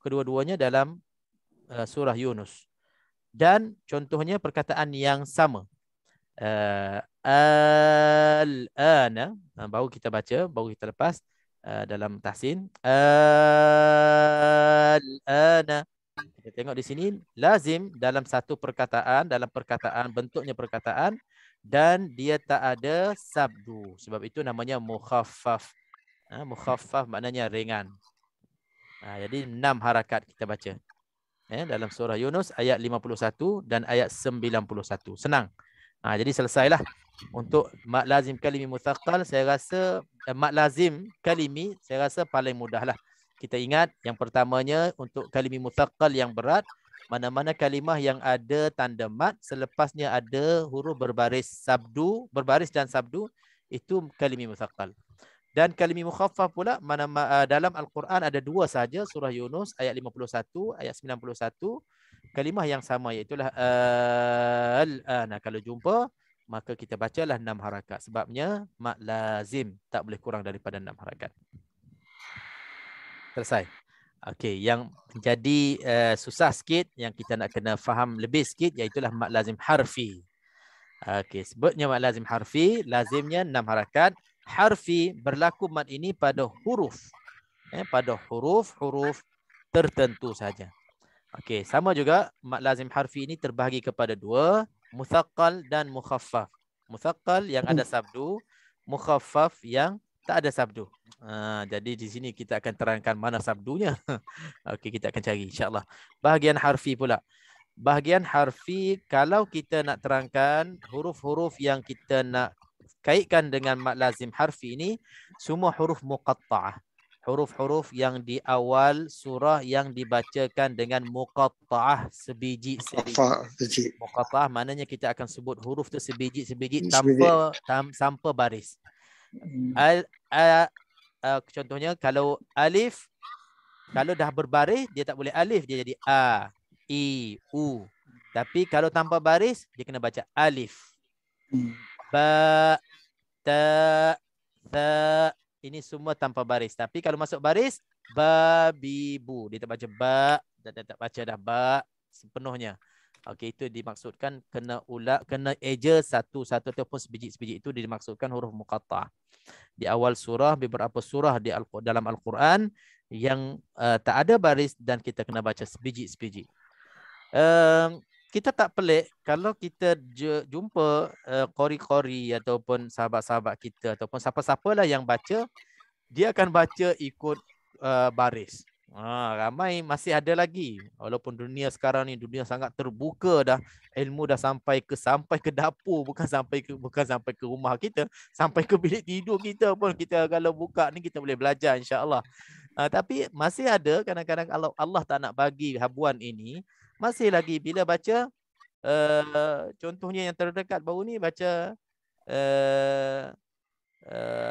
Kedua-duanya dalam surah Yunus. Dan contohnya perkataan yang sama. Al-ana, baru kita baca, baru kita lepas dalam tahsin. Al-ana. Kita tengok di sini, lazim dalam satu perkataan, bentuknya perkataan, dan dia tak ada sabdu. Sebab itu namanya mukhaffaf. Mukhaffaf maknanya ringan. Jadi 6 harakat kita baca. Dalam surah Yunus ayat 51 dan ayat 91. Senang. Jadi selesailah. Untuk mat lazim kalimi mutsaqqal, saya rasa mat lazim kalimi saya rasa paling mudahlah. Kita ingat yang pertamanya untuk kalimi mutsaqqal yang berat, mana-mana kalimah yang ada tanda mat selepasnya ada huruf berbaris dan sabdu, itu kalimi mutsaqqal. Dan kalimi mukhaffaf pula dalam Al-Quran ada 2 saja, surah Yunus ayat 51, ayat 91, kalimah yang sama iaitu al-ana. Kalau jumpa maka kita bacalah 6 harakat. Sebabnya mat lazim tak boleh kurang daripada 6 harakat. Selesai. Okey, yang jadi susah sikit, yang kita nak kena faham lebih sikit, iaitu mat lazim harfi. Okey, sebutnya mat lazim harfi, lazimnya 6 harakat. Harfi berlaku mat ini pada huruf. Pada huruf tertentu saja. Okey, sama juga mat lazim harfi ini terbahagi kepada 2, mutsaqqal dan mukhaffaf. Mutsaqqal yang ada sabdu, mukhaffaf yang tak ada sabdu. Jadi di sini kita akan terangkan mana sabdunya. Okey, kita akan cari insya-Allah. Bahagian harfi pula. Bahagian harfi, kalau kita nak terangkan huruf-huruf yang kita nak kaitkan dengan mat lazim harfi ini, semua huruf muqatta'ah. Huruf-huruf yang di awal surah yang dibacakan dengan muqatta'ah, sebiji-sebiji. Muqatta'ah maknanya kita akan sebut huruf tu sebiji-sebiji tanpa baris. Contohnya kalau alif, kalau dah berbaris dia tak boleh alif, dia jadi a, i, u. Tapi kalau tanpa baris dia kena baca alif. Ba, ta, tha, ini semua tanpa baris. Tapi kalau masuk baris, babibu. Dia tak baca ba, tak baca dah ba sepenuhnya. Okey, itu dimaksudkan kena ulang, kena eja satu-satu ataupun sebiji-sebiji, itu dimaksudkan huruf muqatta'ah. Di awal surah, beberapa surah dalam Al-Quran yang tak ada baris dan kita kena baca sebiji-sebiji. Kita tak pelik kalau kita jumpa qori-qori ataupun sahabat-sahabat kita ataupun siapa-siapalah yang baca, dia akan baca ikut baris. Ramai masih ada lagi. Walaupun dunia sekarang ni dunia sangat terbuka dah, ilmu dah sampai ke dapur, bukan sampai ke rumah kita, sampai ke bilik tidur kita pun, kita kalau buka ni kita boleh belajar insya-Allah. Tapi masih ada kadang-kadang kalau Allah tak nak bagi habuan ini, masih lagi bila baca contohnya yang terdekat baru ni baca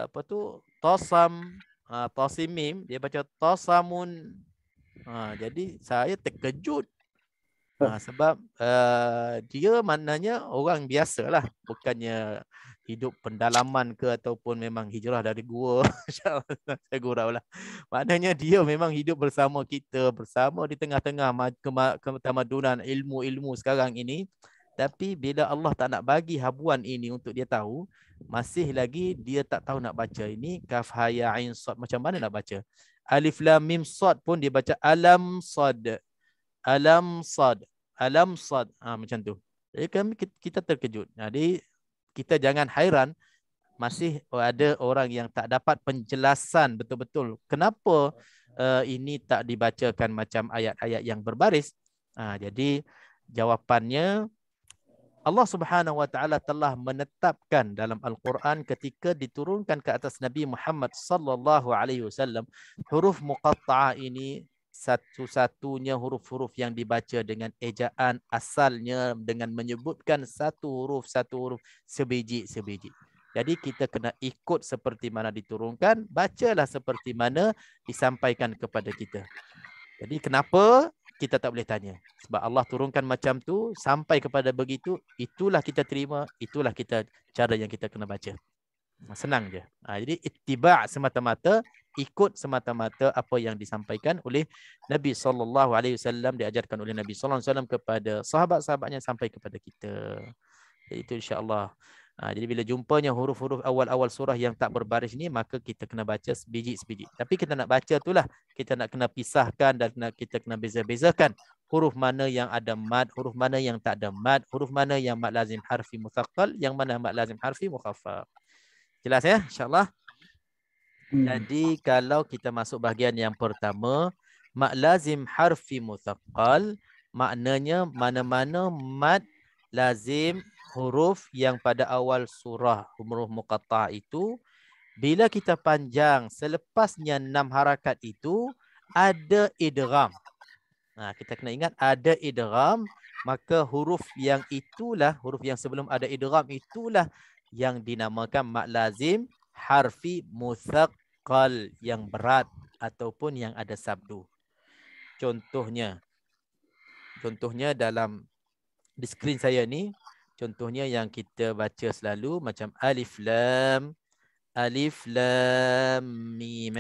apa tu tasim mim, dia baca tasamun. Jadi saya terkejut sebab dia maknanya orang biasalah, bukannya hidup pendalaman ke ataupun memang hijrah dari gua. Saya guraulah. Maknanya dia memang hidup bersama kita, bersama di tengah-tengah ketamadunan ilmu-ilmu sekarang ini. Tapi bila Allah tak nak bagi habuan ini untuk dia tahu, masih lagi dia tak tahu nak baca ini kaf ha ya ain sad, macam mana nak baca. Alif lam mim sad pun dia baca alam sad. Alam sad. Alam sad. Macam tu. Jadi kita terkejut. Jadi kita jangan hairan, masih ada orang yang tak dapat penjelasan betul-betul kenapa ini tak dibacakan macam ayat-ayat yang berbaris. Jadi jawapannya, Allah Subhanahu wa taala telah menetapkan dalam Al-Quran ketika diturunkan ke atas Nabi Muhammad sallallahu alaihi wasallam, huruf muqatta'ah ini satu-satunya huruf-huruf yang dibaca dengan ejaan asalnya, dengan menyebutkan satu huruf sebiji-sebiji. Jadi kita kena ikut seperti mana diturunkan, bacalah seperti mana disampaikan kepada kita. Jadi kenapa kita tak boleh tanya? Sebab Allah turunkan macam tu, sampai kepada begitu, itulah kita terima, itulah cara yang kita kena baca. Senang je. Jadi ittiba' semata-mata, ikut semata-mata apa yang disampaikan oleh Nabi SAW, diajarkan oleh Nabi SAW kepada sahabat-sahabatnya sampai kepada kita. Jadi itu insya-Allah. Jadi bila jumpanya huruf-huruf awal-awal surah yang tak berbaris ni, maka kita kena baca sebiji-sebiji. Tapi kita nak baca itulah, kita nak kena pisahkan dan kita kena beza-bezakan huruf mana yang ada mad, huruf mana yang tak ada mad, huruf mana yang mad lazim harfi mutsaqqal, yang mana mad lazim harfi mukhaffaf. Jelas ya, insya-Allah. Jadi kalau kita masuk bahagian yang pertama, mad lazim harfi mutsaqqal, maknanya mana-mana mad lazim huruf yang pada awal surah, huruf muqatta'ah itu, bila kita panjang selepasnya 6 harakat itu ada idgham. Kita kena ingat ada idgham, maka huruf yang itulah, huruf yang sebelum ada idgham itulah yang dinamakan mad lazim harfi mutsaqqal, yang berat ataupun yang ada sabdu. Contohnya dalam di skrin saya ni, contohnya yang kita baca selalu macam alif lam mim.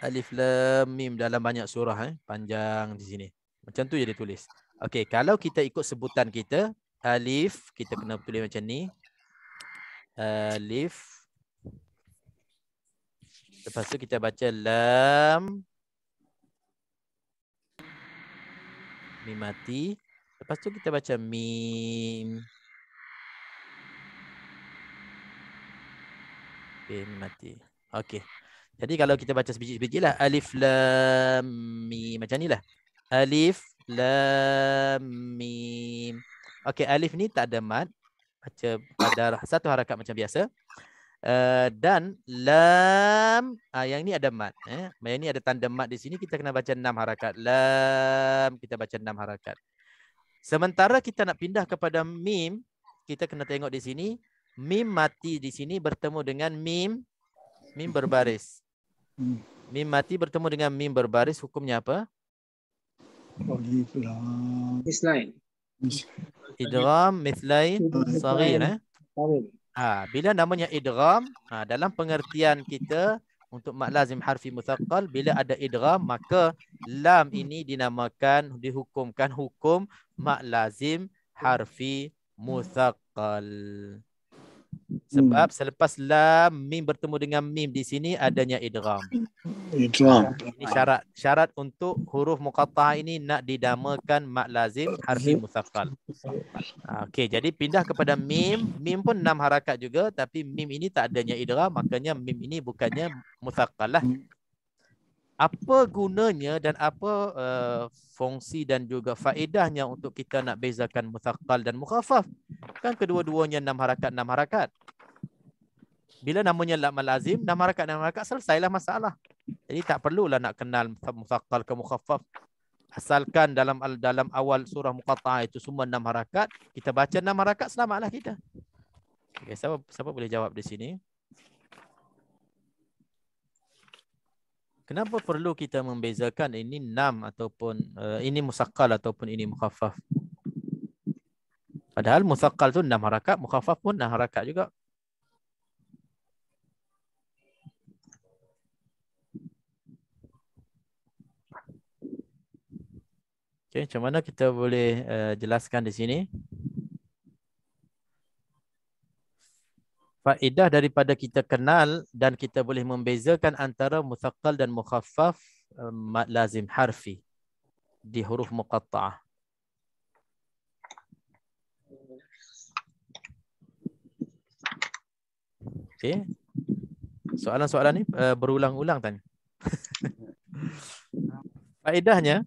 Alif lam mim dalam banyak surah panjang di sini. Macam tu je dia tulis. Okey, kalau kita ikut sebutan kita, alif kita kena tulis macam ni. Alif. Lepas tu kita baca lam mim mati. Lepas tu kita baca mim. Mim mati. Okey. Jadi kalau kita baca sebiji-sebiji lah, alif lam mim macam ni lah. Alif lam mim. Okey, alif ni tak ada mad, baca pada satu harakat macam biasa. Dan lam, yang ni ada mad. Yang ni ada tanda mad di sini, kita kena baca 6 harakat. Lam, kita baca 6 harakat. Sementara kita nak pindah kepada mim, kita kena tengok di sini, mim mati di sini bertemu dengan mim berbaris. Mim mati bertemu dengan mim berbaris, hukumnya apa? Mislain. Idgham mithlain saghir. Bila namanya idgham, dalam pengertian kita, untuk mad lazim harfi mutsaqqal, bila ada idgham maka lam ini dinamakan, dihukumkan hukum mad lazim harfi mutsaqqal. Sebab selepas lam mim bertemu dengan mim di sini adanya idgham. Idgham. Ini syarat untuk huruf muqatta'ah ini nak dinamakan mad lazim harfi mutsaqqal. Okey, jadi pindah kepada mim. Mim pun 6 harakat juga, tapi mim ini tak adanya idgham, makanya mim ini bukannya mutsaqqal lah. Apa gunanya dan apa fungsi dan juga faedahnya untuk kita nak bezakan mutsaqqal dan mukhaffaf? Kan kedua-duanya 6 harakat. Bila namanya mad lazim, 6 harakat, selesailah masalah. Jadi tak perlulah nak kenal mutsaqqal ke mukhaffaf. Asalkan dalam awal surah Muqatta'ah itu semua 6 harakat, kita baca 6 harakat, selamatlah kita. Okay, siapa boleh jawab di sini? Kenapa perlu kita membezakan ini 6 ataupun ini musaqqal ataupun ini mukhaffaf? Padahal musaqqal tu 6 harakat, mukhaffaf pun 6 harakat juga. Okay, macam mana kita boleh jelaskan di sini? Faedah daripada kita kenal dan kita boleh membezakan antara mutsaqqal dan mukhaffaf mad lazim harfi di huruf muqatta'ah. Okey. Soalan-soalan ni berulang-ulang tanya. Faedahnya,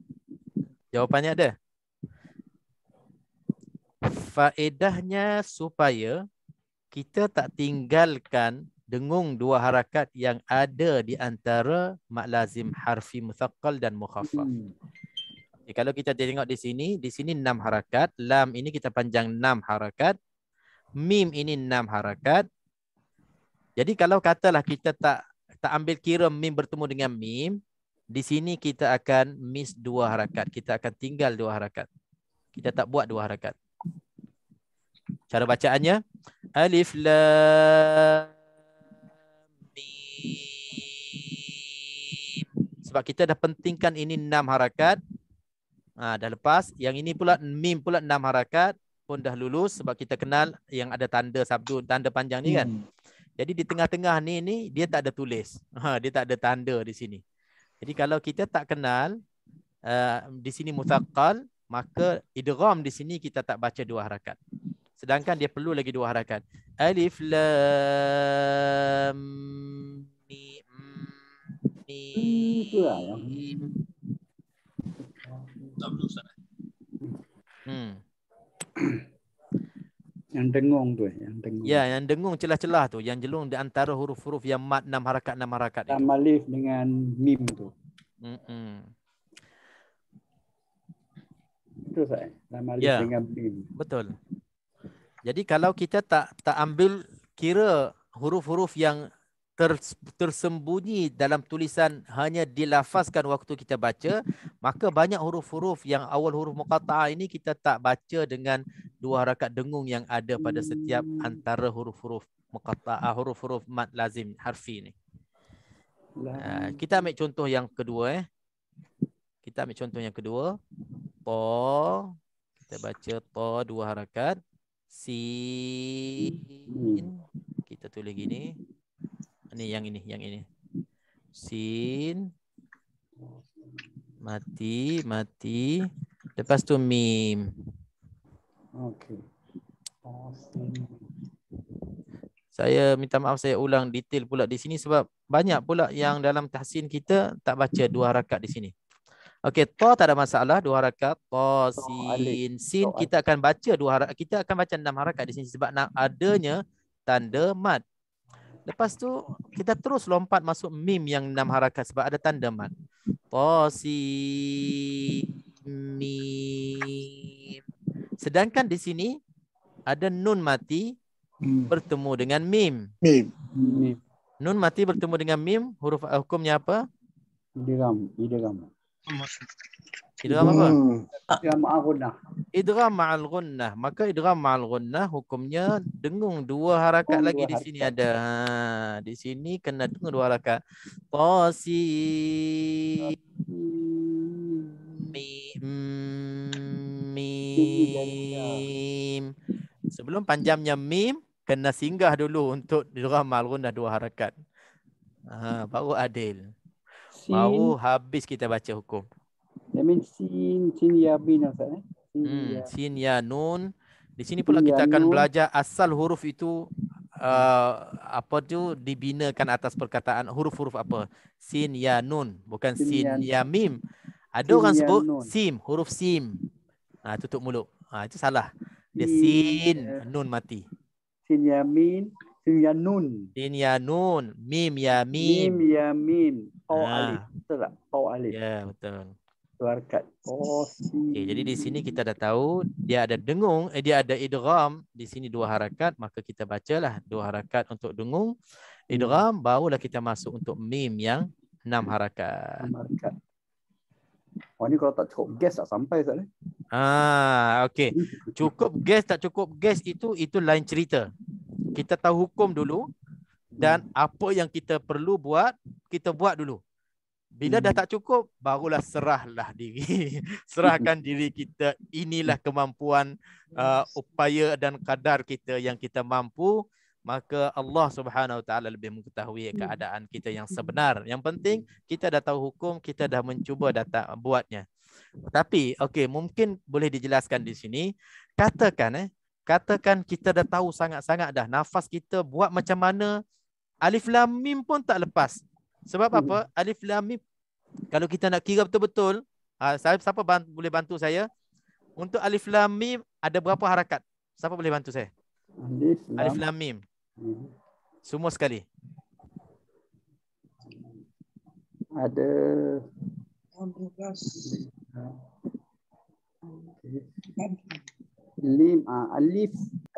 jawapannya ada. Faedahnya supaya kita tak tinggalkan dengung 2 harakat yang ada di antara mad lazim harfi mutsaqqal dan mukhaffaf. Kalau kita tengok di sini 6 harakat, lam ini kita panjang 6 harakat, mim ini 6 harakat. Jadi kalau katalah kita tak ambil kira mim bertemu dengan mim, di sini kita akan miss 2 harakat, kita akan tinggal 2 harakat. Kita tak buat 2 harakat. Cara bacaannya alif lam mim. Sebab kita dah pentingkan ini 6 harakat. Dah lepas. Yang ini pula mim pula 6 harakat pun dah lulus sebab kita kenal yang ada tanda sabdu, tanda panjang ni kan. Jadi di tengah-tengah ni dia tak ada tulis. Dia tak ada tanda di sini. Jadi kalau kita tak kenal di sini mutsaqqal, maka idgham di sini kita tak baca 2 harakat. Sedangkan dia perlu lagi 2 harakat. Alif lam mim. Yang dengung tu, yang dengung. Ya, yang dengung celah-celah tu, yang jelung di antara huruf-huruf yang mad 6 harakat itu. Tam alif dengan mim tu. Betul tak? Tam alif dengan mim. Betul. Jadi kalau kita tak ambil kira huruf-huruf yang tersembunyi dalam tulisan hanya dilafazkan waktu kita baca, maka banyak huruf-huruf yang awal huruf muqatta'ah ini kita tak baca dengan 2 harakat dengung yang ada pada setiap antara huruf-huruf muqatta'ah, huruf-huruf mad lazim harfi ni. Kita ambil contoh yang kedua. Kita ambil contoh yang kedua. Ta. Kita baca ta 2 harakat. Sin. Kita tulis gini. Yang ini. Sin. Mati. Lepas tu mim. Okey. Saya minta maaf, saya ulang detail pula di sini sebab banyak pula yang dalam tahsin kita tak baca 2 harakat di sini. Okey, ta tak ada masalah 2 harakat. Ta, sin, sin kita akan baca 2 harakat. Kita akan baca 6 harakat di sini sebab adanya tanda mad. Lepas tu kita terus lompat masuk mim yang 6 harakat sebab ada tanda mad. Ta, sin, mim. Sedangkan di sini ada nun mati bertemu dengan mim. Nun mati bertemu dengan mim, huruf hukumnya apa? Idgham. Idgham apa? Idgham ma'al gunnah. Idgham ma'al gunnah. Maka idgham ma'al gunnah hukumnya dengung dua harakat Dengung lagi dua di sini harakat. ada. Di sini kena dengung dua harakat. Tasin mim. Sebelum panjangnya mim kena singgah dulu untuk idgham ma'al gunnah dua harakat. Baru adil. Baru habis kita baca hukum. That means sin ya bin Ustaz. Sin ya nun. Di sini pula kita akan belajar asal huruf itu apa tu dibinakan atas perkataan huruf-huruf apa. Sin ya nun, bukan sin ya mim. Ada orang sebut sim, huruf sim. Tutup mulut. Itu salah. Dia sin, nun mati. Sin ya min, sin ya nun. Sin ya nun, mim ya mim. Mim ya mim. Alif. Betul tak? Alif. Ya, betul. Harakat. Okay, jadi di sini kita dah tahu dia ada dengung, dia ada idgham di sini dua harakat, maka kita bacalah dua harakat untuk dengung. Idgham barulah kita masuk untuk mim yang 6 harakat. 6 harakat. Ni kalau tak cukup gas tak sampai Ustaz. Okey. Cukup gas tak cukup gas itu lain cerita. Kita tahu hukum dulu dan apa yang kita perlu buat, kita buat dulu. Bila dah tak cukup, barulah serahlah diri. Serahkan diri kita. Inilah kemampuan, upaya dan kadar kita yang kita mampu. Maka Allah Subhanahu Wa Taala lebih mengetahui keadaan kita yang sebenar. Yang penting kita dah tahu hukum, kita dah mencuba buatnya. Tapi okey, mungkin boleh dijelaskan di sini. Katakan kita dah tahu sangat-sangat dah nafas kita buat macam mana, alif lam mim pun tak lepas. Sebab apa? Alif lam mim kalau kita nak kira betul-betul, siapa boleh bantu saya? Untuk alif lam mim ada berapa harakat? Siapa boleh bantu saya? Alif lam mim. Semua sekali. Ada 12.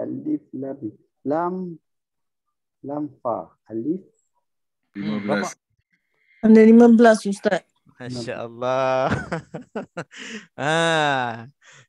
Alif lam fa. Alif 15. Ada 15 Ustaz. Masya-Allah.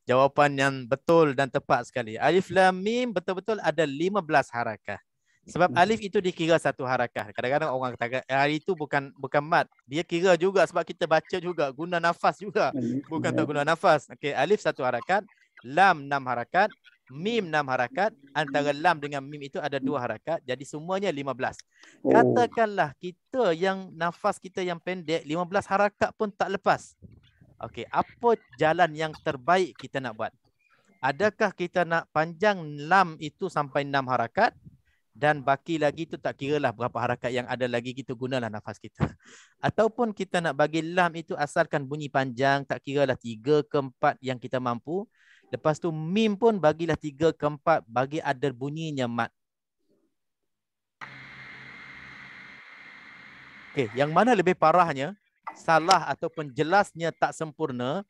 Jawapan yang betul dan tepat sekali. Alif lam mim betul-betul ada 15 harakat. Sebab alif itu dikira satu harakat. Kadang-kadang orang kata hari itu bukan mad. Dia kira juga sebab kita baca juga, guna nafas juga. Bukan tak guna nafas. Okey, alif satu harakat, lam 6 harakat, mim 6 harakat, antara lam dengan mim itu ada 2 harakat, jadi semuanya 15. Katakanlah kita yang nafas kita yang pendek, 15 harakat pun tak lepas. Okey, apa jalan yang terbaik kita nak buat? Adakah kita nak panjang lam itu sampai 6 harakat dan baki lagi itu tak kiralah berapa harakat yang ada lagi, kita gunalah nafas kita. Ataupun kita nak bagi lam itu asalkan bunyi panjang, tak kiralah 3 ke 4 yang kita mampu. Lepas tu mim pun bagilah 3 ke 4 bagi ada bunyinya mat. Okey, yang mana lebih parahnya? Salah ataupun jelasnya tak sempurna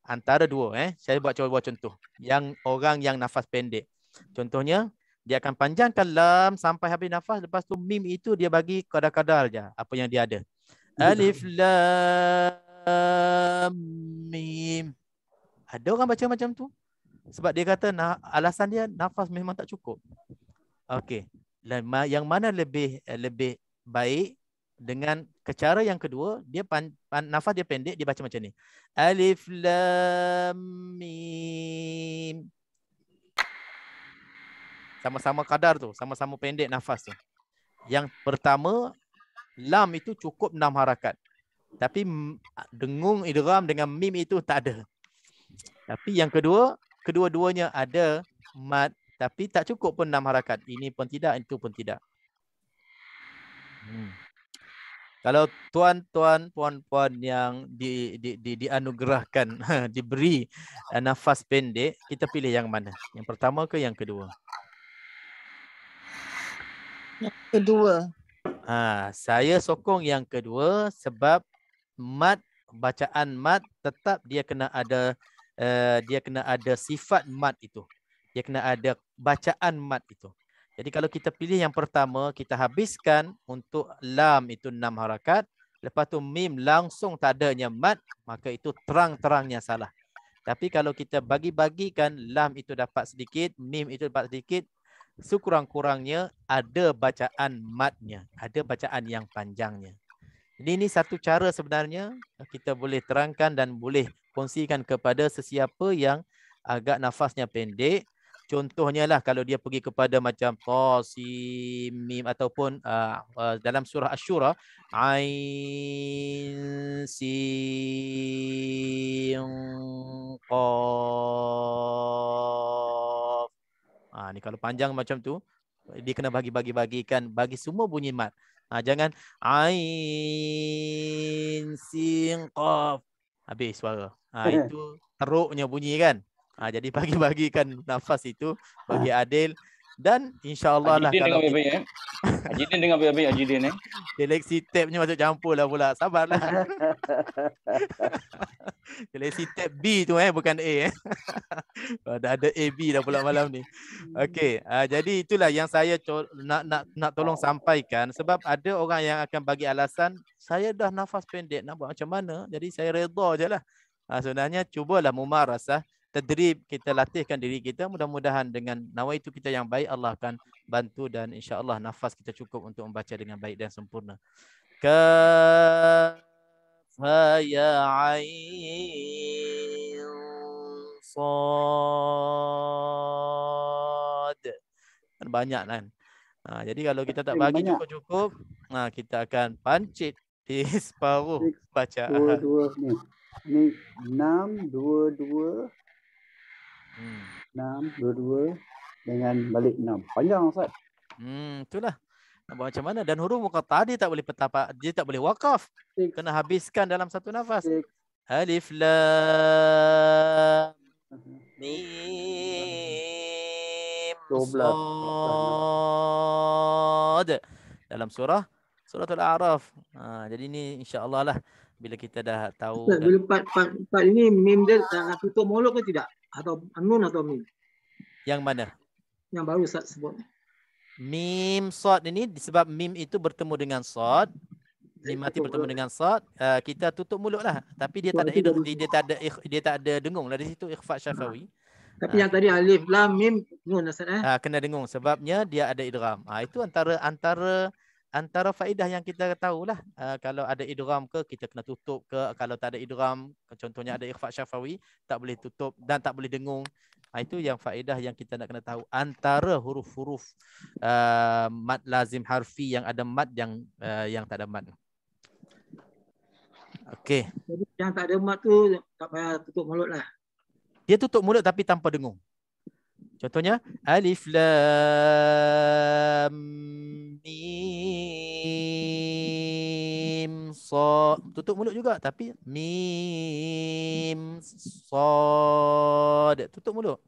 antara dua. Saya cuba buat contoh. Yang orang yang nafas pendek. Contohnya, dia akan panjangkan lam sampai habis nafas. Lepas tu mim itu dia bagi kadar-kadar je apa yang dia ada. Alif lam mim. Ada orang baca macam tu. Sebab dia kata alasan dia nafas memang tak cukup. Okey. Yang mana lebih baik dengan cara yang kedua, dia nafas dia pendek, dia baca macam ni. Alif lam mim. Sama-sama kadar tu, sama-sama pendek nafas tu. Yang pertama, lam itu cukup 6 harakat. Tapi dengung idgham dengan mim itu tak ada. Tapi yang kedua-duanya ada mad, tapi tak cukup pun 6 harakat. Ini pun tidak, itu pun tidak. Kalau tuan-tuan, puan-puan yang dianugerahkan, diberi nafas pendek, kita pilih yang mana? Yang pertama ke yang kedua? Yang kedua. Saya sokong yang kedua sebab mad, bacaan mad tetap dia kena ada sifat mad itu. Dia kena ada bacaan mad itu. Jadi kalau kita pilih yang pertama, kita habiskan untuk lam itu 6 harakat, lepas tu mim langsung tak adanya mad, maka itu terang-terangnya salah. Tapi kalau kita bagi-bagikan, lam itu dapat sedikit, mim itu dapat sedikit, sekurang-kurangnya ada bacaan madnya, ada bacaan yang panjangnya. Jadi ini satu cara sebenarnya kita boleh terangkan dan boleh kongsikan kepada sesiapa yang agak nafasnya pendek. Contohnya lah kalau dia pergi kepada macam ta, sin, mim ataupun dalam surah Asy-Syura ain, sin, qaf. Ni kalau panjang macam tu dia kena bagi-bagikan bagi semua bunyi mad. Jangan ain, sin, qaf. Habis suara. Itu teruknya bunyi kan. Jadi bagi-bagikan nafas itu bagi adil dan insya-Allah lah kalau Haji Din dengar baik-baik Haji Din Galaxy Tab-nya masuk campur lah pula. Sabarlah. Galaxy Tab B tu bukan A. Ada A B dah pula malam ni. Okey, jadi itulah yang saya nak tolong sampaikan sebab ada orang yang akan bagi alasan saya dah nafas pendek nak buat macam mana? Jadi saya redha jelah. Sebenarnya cubalah mumarasah, tadrib, kita latihkan diri kita, mudah-mudahan dengan nawaitu kita yang baik Allah akan bantu dan insya-Allah nafas kita cukup untuk membaca dengan baik dan sempurna. Kaf ya ain sad. Banyak kan. Jadi kalau kita tak bagi cukup-cukup, kita akan pancit di separuh bacaan. Ni 6, 2, 2. 6, 2, 2 dengan balik 6. Panjang Ustaz. Itulah. Nak buat macam mana? Dan huruf muqatta'ah dia tak boleh dia tak boleh wakaf. Kena habiskan dalam satu nafas. Alif lam mim 12. Dalam surah Al-A'raf. Jadi ni insya-Allah lah bila kita dah tahu. Bila part ini mim dia tutup mulut ke tidak? Atau nun atau mim? Yang mana? Yang baru Ustaz sebut. Mim sad ini sebab mim itu bertemu dengan sad. Mim mati bertemu dengan sad, kita tutup mulut lah. Tapi dia tak ada dia tak ada dengung lah di situ, ikhfa syafawi. Tapi yang tadi alif lam mim nun Ustaz kena dengung sebabnya dia ada idgham. Itu antara faedah yang kita tahulah. Kalau ada idgham ke kita kena tutup ke, kalau tak ada idgham contohnya ada ikhfa syafawi tak boleh tutup dan tak boleh dengung. Itu yang faedah yang kita nak kena tahu antara huruf-huruf mad lazim harfi yang ada mad yang tak ada mad. Okey. Jadi yang tak ada mad tu tak payah tutup mulut lah. Dia tutup mulut tapi tanpa dengung. Contohnya alif lam mim sad, tutup mulut juga tapi mim sad, tutup mulut.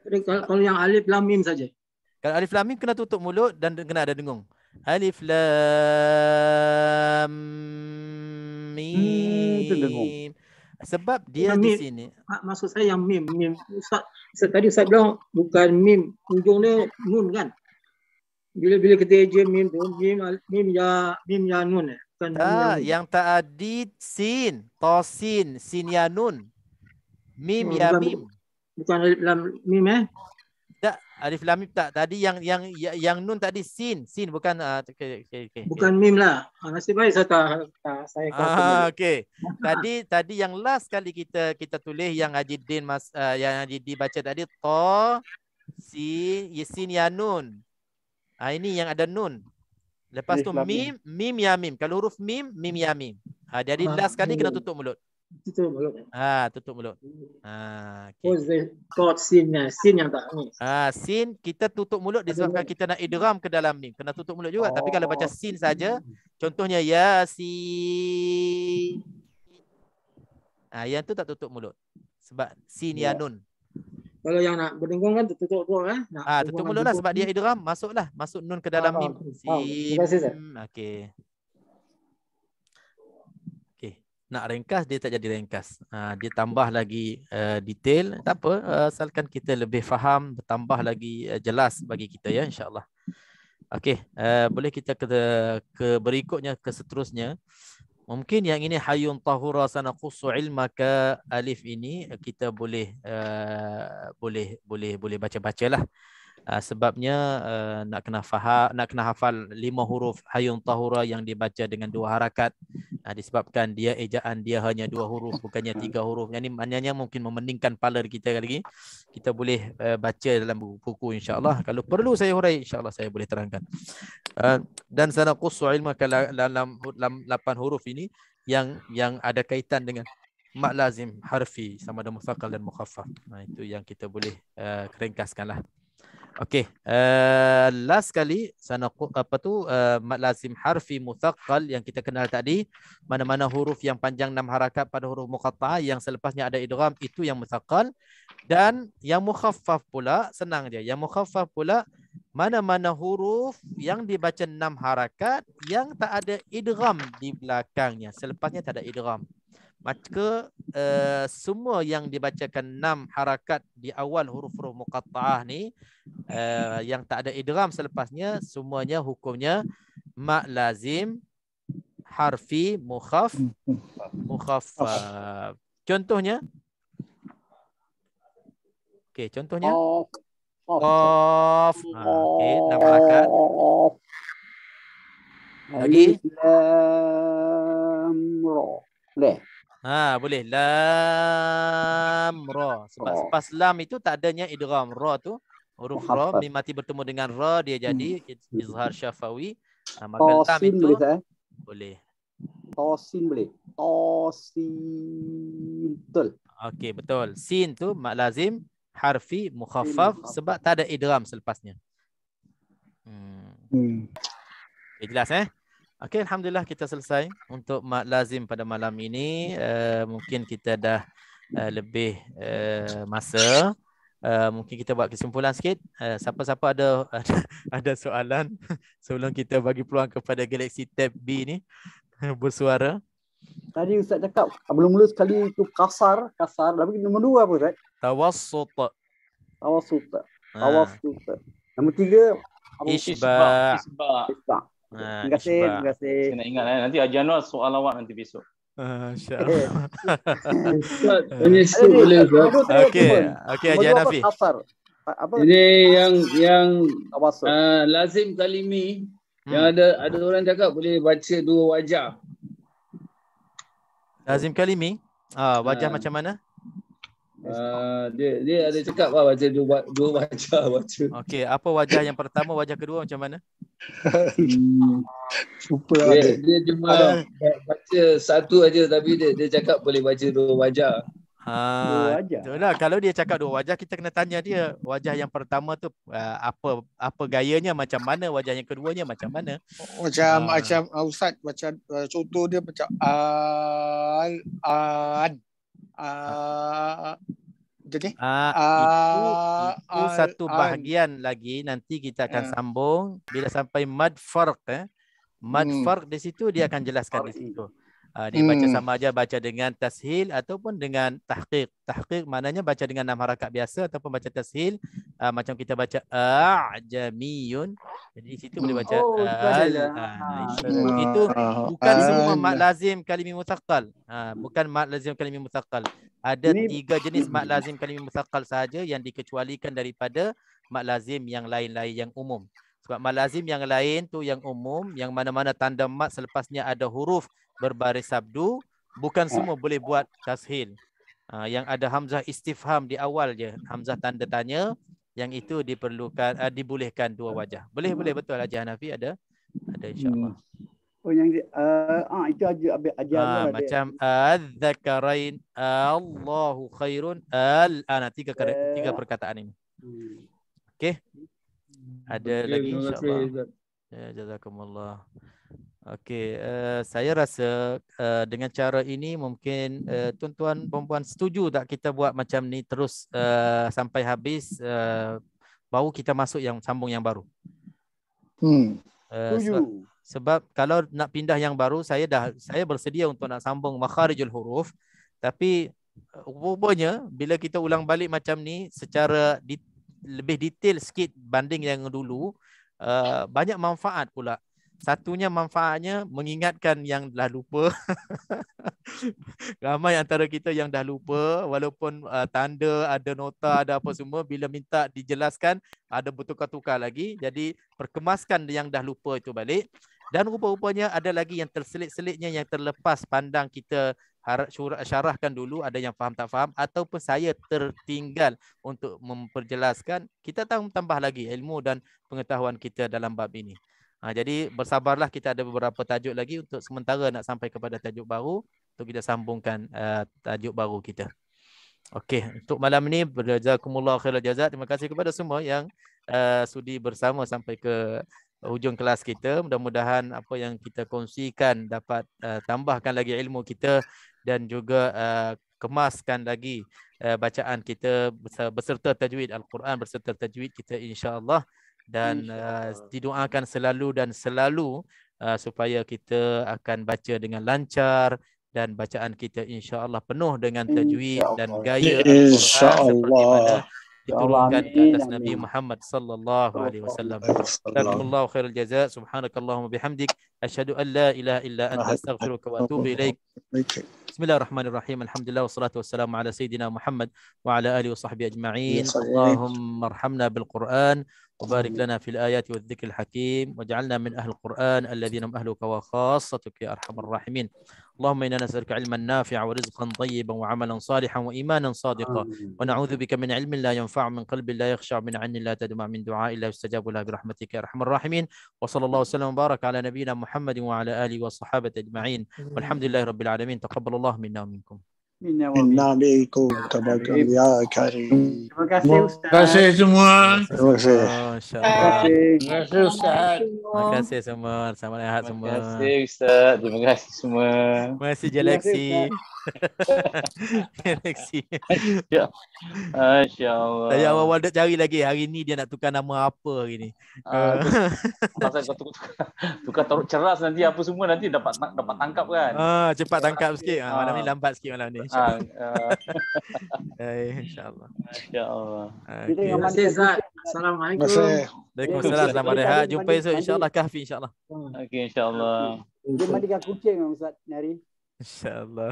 Jadi kalau yang alif lam mim saja. Kalau alif lam mim kena tutup mulut dan kena ada dengung. Alif lam mim. Sebab dia di sini. Maksud saya yang mim. Ustaz tadi Ustaz bilang bukan mim, hujung dia nun kan? Bila kita eja mim tu, mim ya nun bukan yang tadi sin, tosin, sin ya nun. Mim ya mim. Bukan alif lam mim Tak, alif lam mim tak. Tadi yang nun tadi sin bukan okay. Bukan mim lah. Nasib baik saya okey. Tadi yang last kali kita tulis yang Haji Din yang Haji Din baca tadi ta sin ya nun. Ini yang ada nun. Lepas tu mim ya mim. Kalau huruf mim ya mim. Jadi last kali kena tutup mulut. Tutup mulut. Tutup mulut. Okay. Sin yang tak ni. Sin kita tutup mulut disebabkan kita nak idgham ke dalam mim. Kena tutup mulut juga. Tapi kalau baca sin saja, contohnya yasin. Yang tu tak tutup mulut. Sebab sin ya nun. Kalau yang nak berdengung kan tutup mulut tutup mulut lah sebab dia idgham, masuk nun ke dalam mim. Sin. Okey. Nak ringkas dia tak jadi ringkas. Dia tambah lagi detail. Tak apa, asalkan kita lebih faham, bertambah lagi jelas bagi kita ya insya-Allah. Okey, boleh kita ke berikutnya, ke seterusnya. Mungkin yang ini hayyun tahura sanaqussu ilmaka, alif ini kita boleh baca-bacalah. Sebabnya nak kena hafal 5 huruf hayyun tahura yang dibaca dengan 2 harakat. Disebabkan dia ejaan dia hanya 2 huruf bukannya 3 huruf. Yang ini maknanya mungkin memeningkan pala kita lagi. Kita boleh baca dalam buku insya-Allah. Kalau perlu saya hurai insya-Allah saya boleh terangkan. Dan sanaqussu ilmaka dalam 8 huruf ini yang ada kaitan dengan mak lazim harfi sama ada mutsaqqal dan mukhaffaf. Itu yang kita boleh ringkaskanlah. Okey, last kali mak lazim harfi mutsaqqal yang kita kenal tadi, mana-mana huruf yang panjang 6 harakat pada huruf muqatta'ah yang selepasnya ada idgham, itu yang mutsaqqal. Dan yang mukhaffaf pula senang je. Yang mukhaffaf pula mana-mana huruf yang dibaca 6 harakat yang tak ada idgham di belakangnya, selepasnya tak ada idgham. Maka semua yang dibacakan 6 harakat di awal huruf-huruf muqatta'ah ni yang tak ada idgham selepasnya, semuanya hukumnya mak lazim harfi mukhaffaf. Contohnya, okey, contohnya qaf. Okey, 6 harakat. Lagi lam ra. Boleh. Boleh. Lam ra. Sebab selepas lam itu tak adanya idgham. Ra tu huruf ra mim mati bertemu dengan ra dia jadi izhar syafawi. Maka lam itu boleh tak? Boleh. Tosin boleh. Tosin. Betul. Okey, betul. Sin tu mak lazim harfi mukhaffaf sebab tak ada idgham selepasnya. Okay, jelas Okey, alhamdulillah kita selesai untuk mak lazim pada malam ini. Mungkin kita dah lebih masa. Mungkin kita buat kesimpulan sikit. Siapa-siapa ada soalan sebelum kita bagi peluang kepada Galaxy Tab B ni bersuara. Tadi Ustaz cakap mula-mula sekali itu kasar, tapi nombor 2 apa Ustaz? Tawassut. Nombor 3 isba'. Terima kasih. Saya nak ingat nanti Haji Anwar soal awak nanti besok. InsyaAllah. Okey, Haji Hanafi. Ini yang lazim kalimi yang ada orang cakap boleh baca 2 wajah. Lazim kalimi? Wajah macam mana? Dia ada cakap baca 2 wajah baca. Okey, apa wajah yang pertama, wajah kedua macam mana? Dia cuma baca satu aja tapi dia cakap boleh baca 2 wajah. Itulah, kalau dia cakap 2 wajah kita kena tanya dia wajah yang pertama tu apa gayanya, macam mana, wajah yang keduanya macam mana? Macam Ustaz macam contoh dia macam jadi itu satu bahagian lagi nanti kita akan sambung bila sampai mad farq. Mad farq di situ dia akan jelaskan di situ. Dia baca sama aja baca dengan tashil ataupun dengan tahqiq. Tahqiq maknanya baca dengan 6 harakat biasa ataupun baca tashil macam kita baca a'jamiyun. Jadi di situ boleh baca itu bukan semua mad lazim kalimi mutsaqqal. Bukan mad lazim kalimi mutsaqqal. Ada 3 jenis mad lazim kalimi mutsaqqal sahaja yang dikecualikan daripada mad lazim yang lain-lain yang umum. Sebab mad lazim yang lain tu yang umum, yang mana-mana tanda mad selepasnya ada huruf berbaris sabdu, bukan semua boleh buat tashil. Yang ada hamzah istifham di awal je, hamzah tanda tanya, yang itu diperlukan dibolehkan 2 wajah. Boleh betul Haji Hanafi ada insya-Allah. Yang itu ajar macam adzakarain Allahu khairun tiga perkataan ini. Okey. Ada lagi insya-Allah. Jazakumullah. Okey, saya rasa dengan cara ini mungkin tuan-tuan perempuan setuju tak kita buat macam ni terus sampai habis, baru kita masuk yang sambung yang baru. Sebab kalau nak pindah yang baru, saya bersedia untuk nak sambung makharijul huruf, tapi rupanya bila kita ulang balik macam ni secara lebih detail sikit banding yang dulu, banyak manfaat pula. Satunya manfaatnya mengingatkan yang dah lupa. Ramai antara kita yang dah lupa, walaupun tanda, ada nota, ada apa semua, bila minta dijelaskan, ada bertukar-tukar lagi. Jadi perkemaskan yang dah lupa itu balik. Dan rupa-rupanya ada lagi yang terselit-selitnya yang terlepas pandang kita syarahkan dulu, ada yang faham tak faham, ataupun saya tertinggal untuk memperjelaskan, kita tambah lagi ilmu dan pengetahuan kita dalam bab ini. Jadi bersabarlah, kita ada beberapa tajuk lagi untuk sementara nak sampai kepada tajuk baru untuk kita sambungkan tajuk baru kita. Okey, untuk malam ini jazakumullah khairal jazak. Terima kasih kepada semua yang sudi bersama sampai ke hujung kelas kita. Mudah-mudahan apa yang kita kongsikan dapat tambahkan lagi ilmu kita dan juga kemaskan lagi bacaan kita beserta tajwid Al-Quran, beserta tajwid kita insya-Allah. Dan didoakan selalu dan selalu supaya kita akan baca dengan lancar dan bacaan kita insya-Allah penuh dengan tajwid dan gaya Al-Quran seperti mana diturunkan ke atas Nabi Muhammad sallallahu alaihi wasallam. Jazakumullahu khairal jazak. Subhanakallahumma bihamdik asyhadu an la ilaha illa anta astaghfiruka wa atubu ilaik. Bismillahirrahmanirrahim. Alhamdulillah wassalatu wassalamu ala sayidina Muhammad wa ala alihi wa sahbihi ajma'in. Allahumma arhamna bil Quran وبارك لنا في الآيات والذكر الحكيم واجعلنا من أهل القرآن الذين هم أهلك وخاصتك يا أرحم الراحمين. اللهم إنا نسألك علما نافعا ورزقا طيبا وعملا صالحا وإيمانا صادقا ونعوذ بك من علم لا ينفع من قلب لا يخشع من عين لا تدمع من دعاء لا يستجاب له برحمتك يا أرحم الراحمين. وصلى الله وسلم وبارك على نبينا محمد وعلى آله وصحابه أجمعين والحمد لله رب العالمين. تقبل الله منا ومنكم. Inna bikum tabarakal ya karim. Terima kasih Ustaz. Terima kasih semua. Terima kasih. Terima kasih Ustaz. Terima kasih semua. Selamat rehat semua. Terima kasih Ustaz. Terima kasih semua. Terima kasih Galaxy. Galaxy. Masya-Allah. Saya awal-awal dah cari lagi hari ni dia nak tukar nama apa hari ni. Pasal kau tukar taruh ceras nanti apa semua nanti dapat tangkap kan. Cepat tangkap sikit. Malam ni lambat sikit malam ni. InsyaAllah. InsyaAllah. Terima kasih Zat. Assalamualaikum. Waalaikumsalam. Selamat rehat. Jumpa esok insyaAllah Kahfi insyaAllah. Okey insyaAllah. Jumpa dengan kucing Ustaz ni hari. InsyaAllah.